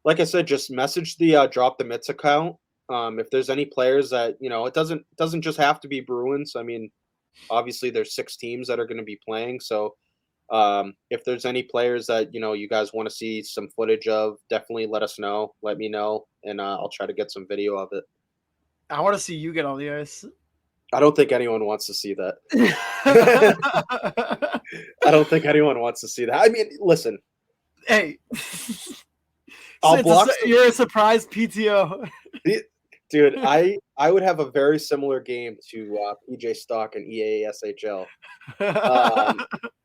like I said, just message the Drop the Mitts account. If there's any players that, it doesn't just have to be Bruins. I mean, obviously there's 6 teams that are going to be playing. So if there's any players that, you guys want to see some footage of, definitely let us know. Let me know, and I'll try to get some video of it. I want to see you get on the ice. I don't think anyone wants to see that. I don't think anyone wants to see that. I mean, listen. Hey. I'll block you're a surprise PTO. Dude, I would have a very similar game to PJ Stock and EASHL.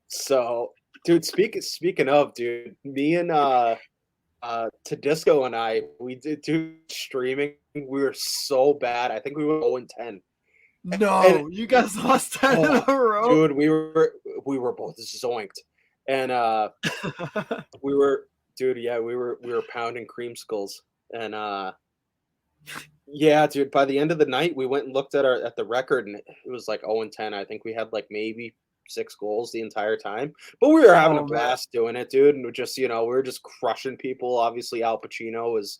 So, dude, speaking of, dude, me and Tedisco and I, we did do streaming. We were so bad. I think we were 0-10. No, you guys lost 10 in a row. Dude, we were both zoinked. And we were pounding creamskulls. And yeah, dude, by the end of the night we went and looked at the record, and it was like 0-10. I think we had like maybe 6 goals the entire time. But we were having a blast doing it, dude. And we were just crushing people. Obviously Al Pacino was,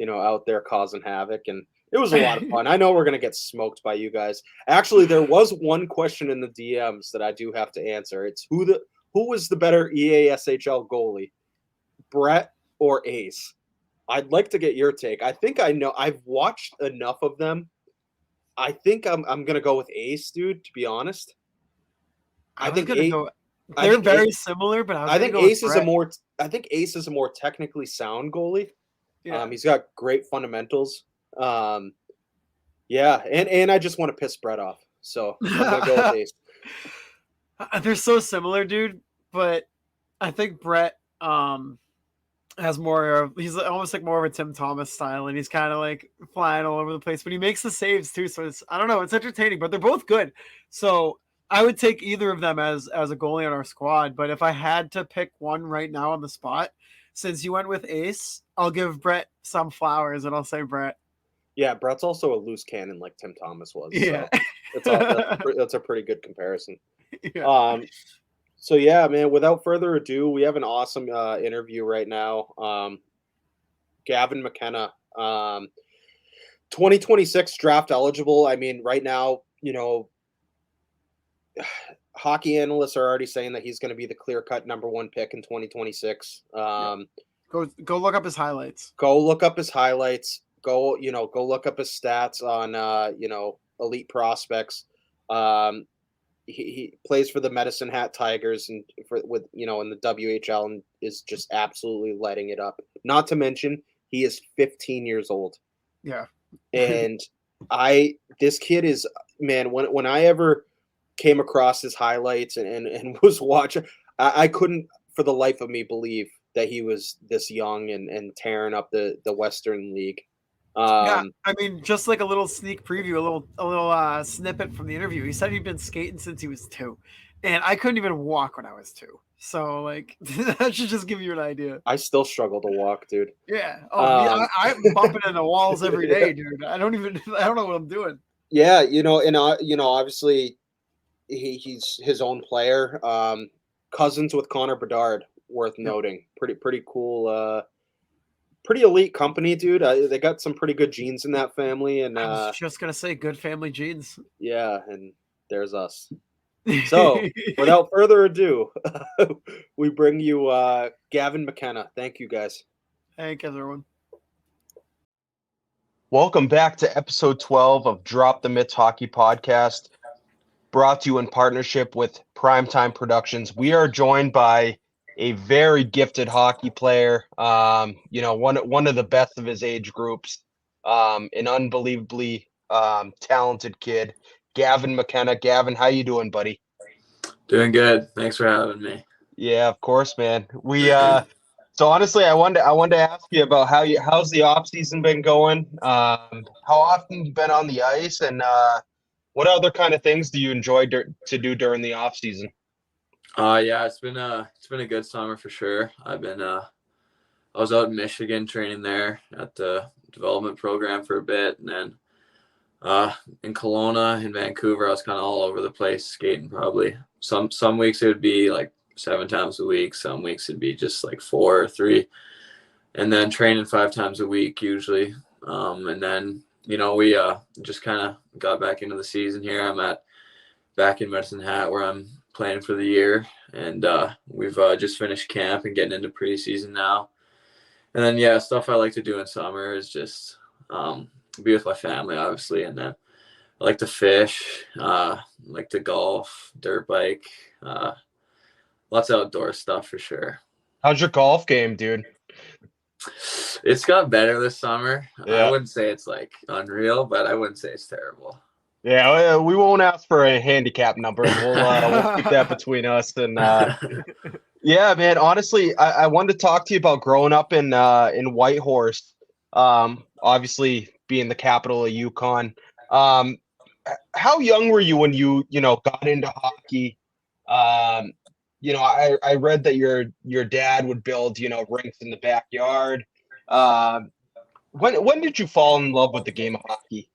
out there causing havoc, and it was a lot of fun. I know we're going to get smoked by you guys. Actually, there was one question in the DMs that I do have to answer. It's who was the better EASHL goalie, Brett or Ace? I'd like to get your take. I think I know. I've watched enough of them. I think I'm going to go with Ace, dude, to be honest. I think they're very similar, but I think Ace is a more technically sound goalie. Yeah. He's got great fundamentals. Yeah, and I just want to piss Brett off, so I'm gonna go with Ace. They're so similar, dude, but I think Brett has he's almost like more of a Tim Thomas style, and he's kind of like flying all over the place, but he makes the saves too, so I don't know, it's entertaining, but they're both good. So I would take either of them as a goalie on our squad, but if I had to pick one right now on the spot, since you went with Ace, I'll give Brett some flowers, and I'll say Brett. Yeah, Brett's also a loose cannon like Tim Thomas was. Yeah. So that's a pretty good comparison. Yeah. So yeah, man, without further ado, we have an awesome interview right now. Gavin McKenna, 2026 draft eligible. I mean, right now, hockey analysts are already saying that he's going to be the clear-cut number 1 pick in 2026. Go look up his highlights. Go look up his highlights. Go look up his stats on Elite Prospects. He plays for the Medicine Hat Tigers and in the WHL, and is just absolutely lighting it up. Not to mention he is 15 years old. Yeah. And this kid is, man, when I ever came across his highlights and was watching, I couldn't for the life of me believe that he was this young and tearing up the Western League. Yeah, I mean, just like a little sneak preview, a little snippet from the interview. He said he'd been skating since he was 2, and I couldn't even walk when I was 2. So, like, that should just give you an idea. I still struggle to walk, dude. Yeah. Oh, I'm bumping into walls every day, dude. I don't know what I'm doing. Yeah, obviously, he's his own player. Cousins with Connor Bedard, worth noting. Pretty cool. Pretty elite company, dude. They got some pretty good genes in that family, and I was just gonna say good family genes. Yeah, and there's us. So, without further ado, we bring you Gavin McKenna. Thank you, guys. Thank everyone. Welcome back to episode 12 of Drop the Mitts Hockey Podcast, brought to you in partnership with Primetime Productions. We are joined by a very gifted hockey player, one of the best of his age groups, an unbelievably talented kid, Gavin McKenna. Gavin, how you doing, buddy? Doing good. Thanks for having me. Yeah, of course, man. So honestly, I wanted to ask you about how's the off season been going? How often you been on the ice, and what other kind of things do you enjoy to do during the off season? Yeah, it's been a good summer for sure. I was out in Michigan training there at the development program for a bit, and then in Kelowna, in Vancouver, I was kind of all over the place skating. Probably some weeks it would be like 7 times a week. Some weeks it'd be just like 4 or 3, and then training 5 times a week usually. And then we just kind of got back into the season here. I'm back in Medicine Hat where I'm playing for the year, and we've just finished camp and getting into preseason now. And then stuff I like to do in summer is just be with my family, obviously, and then I like to fish, like to golf, dirt bike, lots of outdoor stuff for sure. How's your golf game, dude? It's got better this summer. Yeah. I wouldn't say it's like unreal, but I wouldn't say it's terrible. Yeah, we won't ask for a handicap number. We'll keep that between us. And yeah, man. Honestly, I wanted to talk to you about growing up in Whitehorse. Obviously, being the capital of Yukon. How young were you when you got into hockey? I read that your dad would build rinks in the backyard. When did you fall in love with the game of hockey?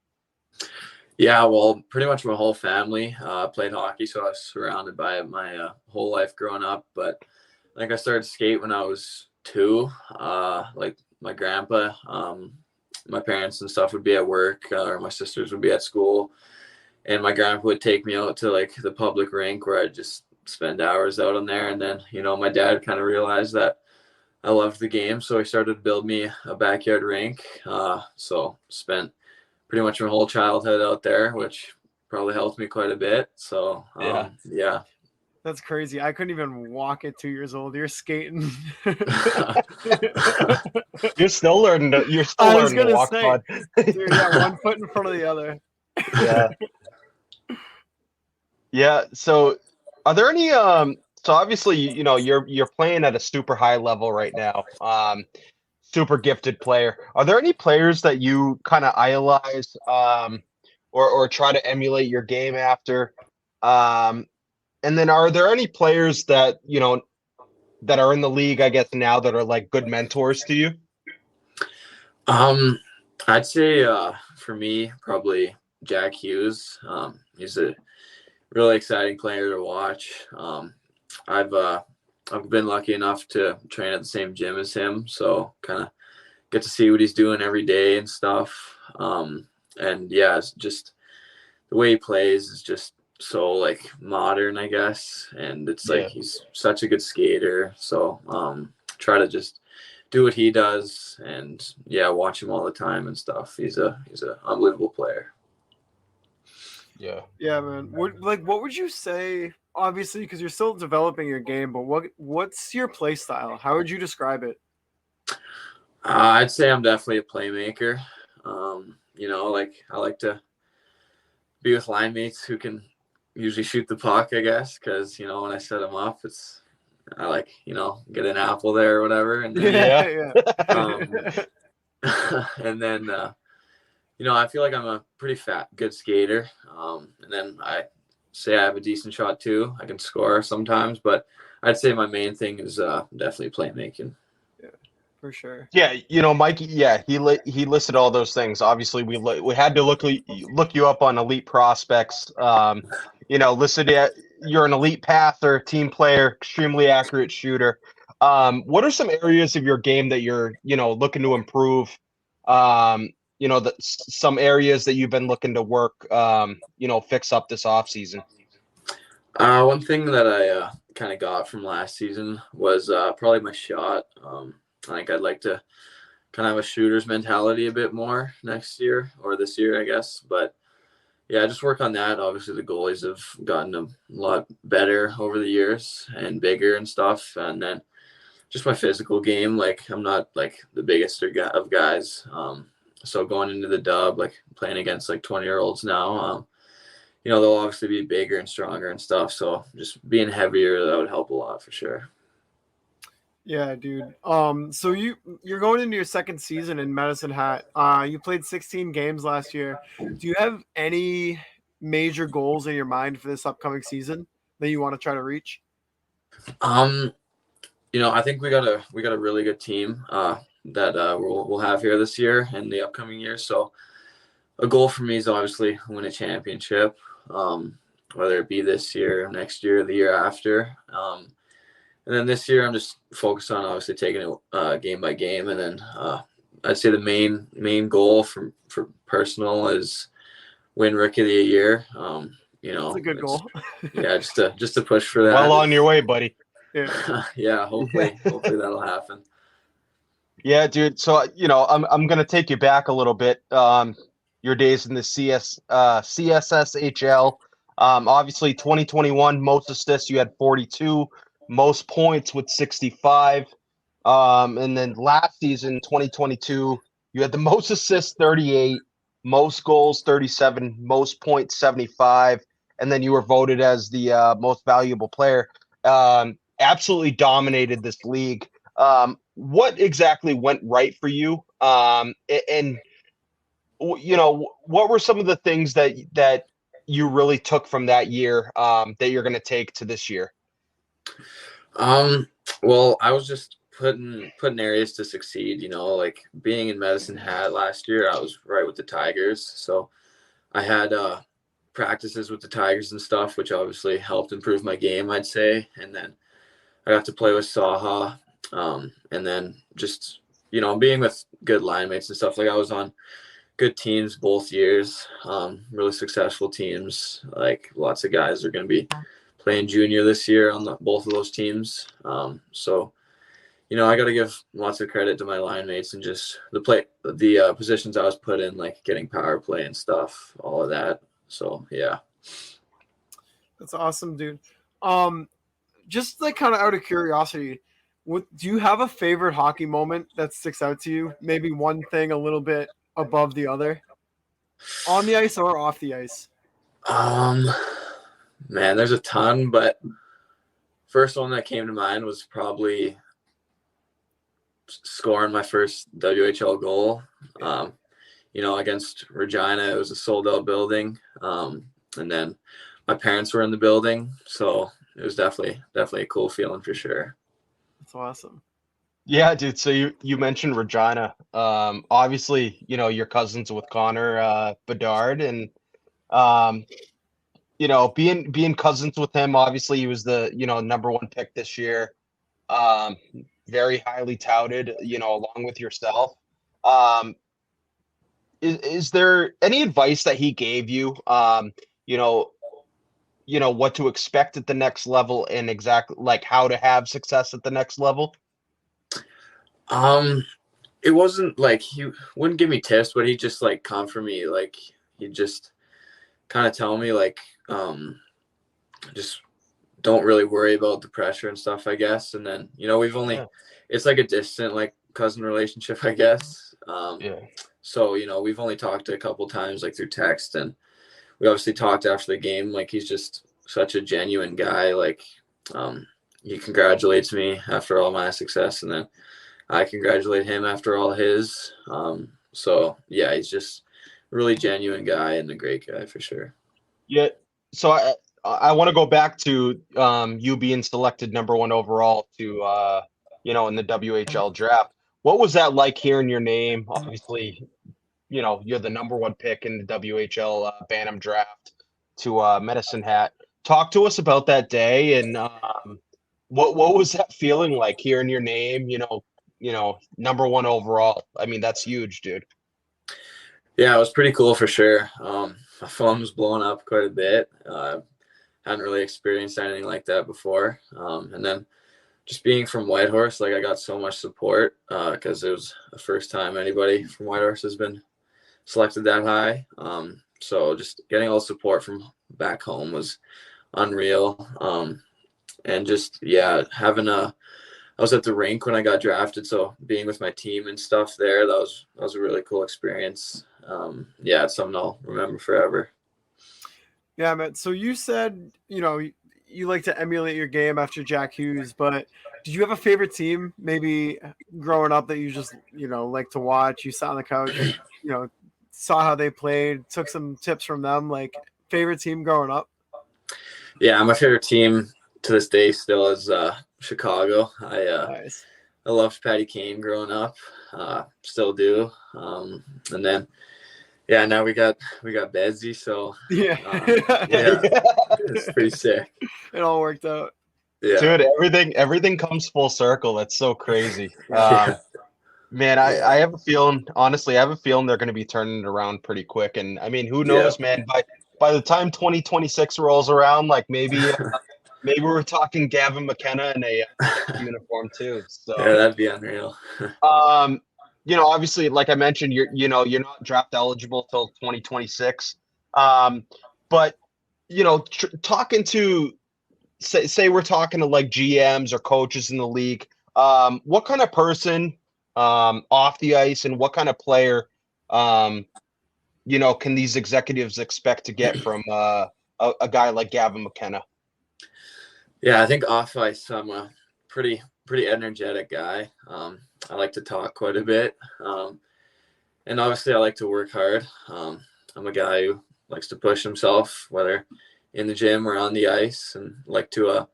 Yeah, well, pretty much my whole family played hockey, so I was surrounded by it my whole life growing up. But I think I started to skate when I was 2. Like my grandpa, my parents and stuff would be at work, or my sisters would be at school, and my grandpa would take me out to like the public rink where I'd just spend hours out on there. And then my dad kind of realized that I loved the game, so he started to build me a backyard rink. So spent pretty much my whole childhood out there, which probably helped me quite a bit. So yeah. That's crazy. I couldn't even walk at 2 years old. You're skating. You're still learning to walk, bud. Dude, yeah, 1 foot in front of the other. Yeah. Yeah. So are there any so obviously you're playing at a super high level right now. Super gifted player. Are there any players that you kind of idolize or try to emulate your game after? And then are there any players that that are in the league, I guess, now that are like good mentors to you? I'd say for me, probably Jack Hughes. He's a really exciting player to watch. I've been lucky enough to train at the same gym as him, so kind of get to see what he's doing every day and stuff. And yeah, it's just the way he plays is just so like modern, I guess. And it's like he's such a good skater. So try to just do what he does and watch him all the time and stuff. He's a unbelievable player. Yeah, man. What would you say? Obviously, because you're still developing your game, but what's your play style? How would you describe it? I'd say I'm definitely a playmaker. I like to be with line mates who can usually shoot the puck, I guess, because when I set them up, I like get an apple there or whatever, and then, and then I feel like I'm a pretty good skater, and then I say I have a decent shot too. I can score sometimes, but I'd say my main thing is definitely playmaking. Yeah, for sure. Yeah, Mike. Yeah, he listed all those things. Obviously, we had to look you up on Elite Prospects. Listed you're an elite passer, team player, extremely accurate shooter. What are some areas of your game that you're looking to improve? Some areas that you've been looking to work, fix up this off season. One thing that I kind of got from last season was probably my shot. I think I'd like to kind of have a shooter's mentality a bit more next year or this year, I guess. But yeah, just work on that. Obviously, the goalies have gotten a lot better over the years and bigger and stuff. And then just my physical game. Like, I'm not like the biggest of guys. So going into the dub, like playing against like 20-year-olds now, they'll obviously be bigger and stronger and stuff. So just being heavier, that would help a lot for sure. Yeah, dude. So you're going into your second season in Medicine Hat. You played 16 games last year. Do you have any major goals in your mind for this upcoming season that you want to try to reach? I think we got a really good team that we'll have here this year and the upcoming year. So a goal for me is obviously win a championship, whether it be this year, next year, the year after. And then this year, I'm just focused on obviously taking it game by game. And then I'd say the main goal for personal is win Rookie of the Year. That's a good goal. Yeah, just to push for that. Well on your way, buddy. Yeah. Yeah, hopefully that'll happen. Yeah, dude. So I'm gonna take you back a little bit. Your days in the CSSHL. Obviously, 2021 most assists you had 42. Most points with 65. And then last season, 2022, you had the most assists, 38, most goals, 37, most points, 75. And then you were voted as the most valuable player. Absolutely dominated this league. What exactly went right for you? And what were some of the things that you really took from that year that you're going to take to this year? Well, I was just putting areas to succeed, like being in Medicine Hat last year, I was right with the Tigers. So I had practices with the Tigers and stuff, which obviously helped improve my game, I'd say. And then I got to play with Saha. And then just, being with good line mates and stuff. Like I was on good teams both years, really successful teams. Like lots of guys are going to be playing junior this year on both of those teams. So, I got to give lots of credit to my line mates and just the positions I was put in, like getting power play and stuff, all of that. So, yeah. That's awesome, dude. Just like kind of out of curiosity, do you have a favorite hockey moment that sticks out to you? Maybe one thing a little bit above the other, on the ice or off the ice? Man, there's a ton, but first one that came to mind was probably scoring my first WHL goal. Against Regina. It was a sold-out building, and then my parents were in the building, so it was definitely a cool feeling for sure. That's awesome. Yeah, dude. So you mentioned Regina. Obviously, your cousins with Connor Bedard, and being cousins with him. Obviously, he was the number one pick this year. Very highly touted. Along with yourself. Is there any advice that he gave you? What to expect at the next level and exactly like how to have success at the next level? It wasn't like he wouldn't give me tips, but he just like come for me. Like he'd just kind of tell me like, just don't really worry about the pressure and stuff, I guess. And then, it's like a distant like cousin relationship, I guess. So, we've only talked a couple times like through text, and we obviously talked after the game. Like he's just such a genuine guy. Like he congratulates me after all my success, and then I congratulate him after all his. So yeah, he's just a really genuine guy and a great guy for sure. Yeah. So I want to go back to you being selected number one overall to in the WHL draft. What was that like hearing your name? Obviously, you're the number one pick in the WHL Bantam draft to Medicine Hat. Talk to us about that day and what was that feeling like hearing your name? Number one overall. I mean, that's huge, dude. Yeah, it was pretty cool for sure. My phone was blowing up quite a bit. hadn't really experienced anything like that before. And then just being from Whitehorse, like I got so much support because it was the first time anybody from Whitehorse has been selected that high. So just getting all the support from back home was unreal. And just, yeah, I was at the rink when I got drafted, so being with my team and stuff there, that was a really cool experience. Yeah, it's something I'll remember forever. Yeah, man. So you said, you like to emulate your game after Jack Hughes, but did you have a favorite team maybe growing up that you just, like to watch? You sat on the couch, saw how they played, took some tips from them, like favorite team growing up? Yeah, my favorite team to this day still is Chicago. Nice. I loved Patty Kane growing up, still do. And then, yeah, now we got Bedsy, so yeah, yeah, it's pretty sick. It all worked out. Yeah, dude, everything comes full circle. That's so crazy. Man, I have a feeling. Honestly, I have a feeling they're going to be turning it around pretty quick. And I mean, who knows, man? By the time 2026 rolls around, like maybe we're talking Gavin McKenna in a uniform too. So yeah, that'd be unreal. Obviously, like I mentioned, you're not draft eligible till 2026. But talking to say we're talking to like GMs or coaches in the league, what kind of person off the ice and what kind of player can these executives expect to get from a guy like Gavin McKenna? Yeah, I think off ice, I'm a pretty energetic guy. I like to talk quite a bit. And obviously I like to work hard. I'm a guy who likes to push himself, whether in the gym or on the ice, and like to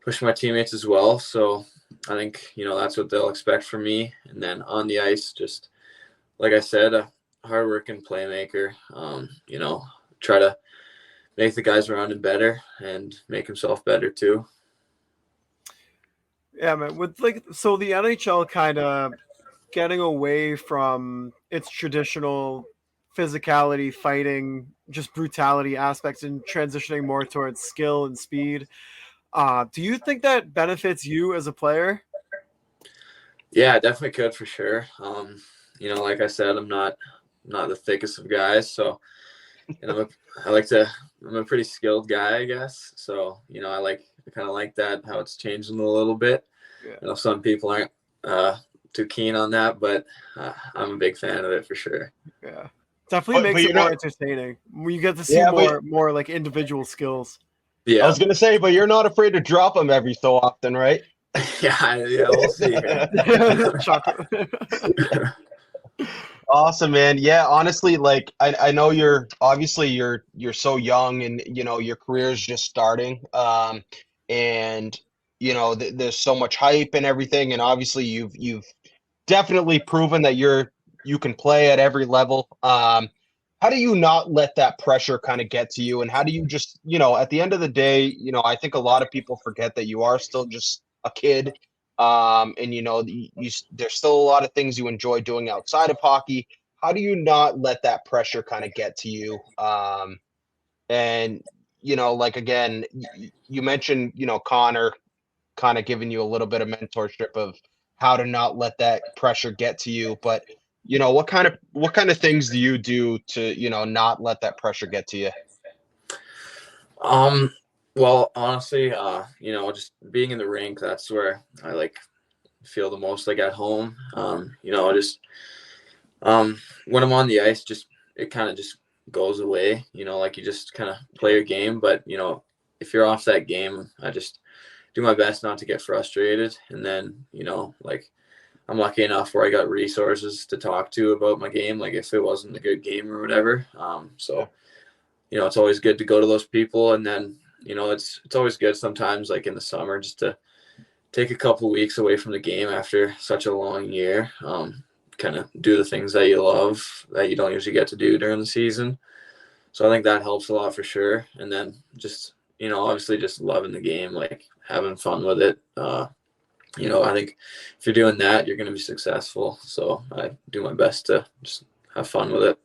push my teammates as well. So I think, that's what they'll expect from me. And then on the ice, just like I said, a hardworking playmaker, try to make the guys around him better and make himself better too. Yeah, man. So the NHL kind of getting away from its traditional physicality, fighting, just brutality aspects and transitioning more towards skill and speed. Do you think that benefits you as a player? Yeah, it definitely could for sure. Like I said, I'm not the thickest of guys, so I'm a pretty skilled guy, I guess. So I kind of like that, how it's changing a little bit. Yeah. Some people aren't too keen on that, but I'm a big fan of it for sure. Yeah, definitely makes it more entertaining when you get to see more like individual skills. Yeah, I was gonna say, but you're not afraid to drop them every so often, right? yeah, we'll see. Awesome, man. Yeah, honestly, like I know you're so young and your career is just starting. And there's so much hype and everything, and obviously you've definitely proven that you can play at every level. How do you not let that pressure kind of get to you, and how do you just at the end of the day, I think a lot of people forget that you are still just a kid. And there's still a lot of things you enjoy doing outside of hockey. How do you not let that pressure kind of get to you? And like again, you mentioned Connor kind of giving you a little bit of mentorship of how to not let that pressure get to you. But what kind of things do you do to not let that pressure get to you? Well, honestly, just being in the rink, that's where I feel the most at home. Just when I'm on the ice, it kind of just goes away, you just kind of play your game. But, if you're off that game, I just do my best not to get frustrated. And then, I'm lucky enough where I got resources to talk to about my game, if it wasn't a good game or whatever. So, it's always good to go to those people. And then, it's always good sometimes, in the summer, just to take a couple weeks away from the game after such a long year. Kind of do the things that you love that you don't usually get to do during the season. So I think that helps a lot for sure. And then just, obviously just loving the game, having fun with it. I think if you're doing that, you're going to be successful. So I do my best to just have fun with it.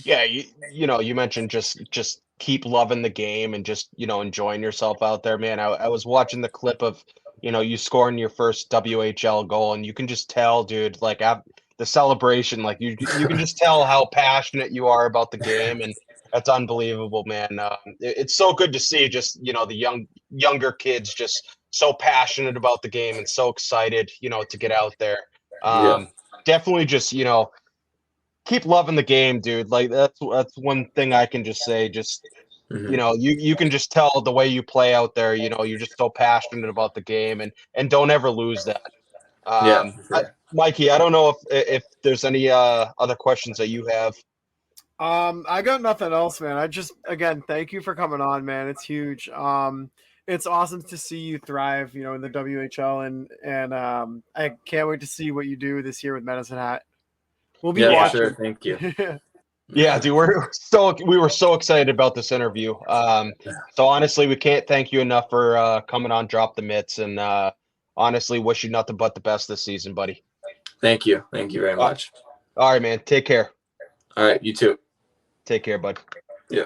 Yeah, you mentioned just keep loving the game and just, enjoying yourself out there, man. I was watching the clip of, you scoring your first WHL goal, and you can just tell, dude, like the celebration, like you can just tell how passionate you are about the game, and that's unbelievable, man. It's so good to see just, the younger kids just so passionate about the game and so excited, to get out there. Definitely just, keep loving the game, dude. Like that's one thing I can just say. Just you can just tell the way you play out there. You're just so passionate about the game, and don't ever lose that. Mikey, I don't know if there's any other questions that you have. I got nothing else, man. Again, thank you for coming on, man. It's huge. It's awesome to see you thrive, in the WHL, and I can't wait to see what you do this year with Medicine Hat. We'll be watching. Sure. Thank you. Yeah, dude, we were so excited about this interview. So honestly, we can't thank you enough for coming on Drop the Mitts, and honestly, wish you nothing but the best this season, buddy. Thank you very much. All right, man. Take care. All right, you too. Take care, bud. Yeah.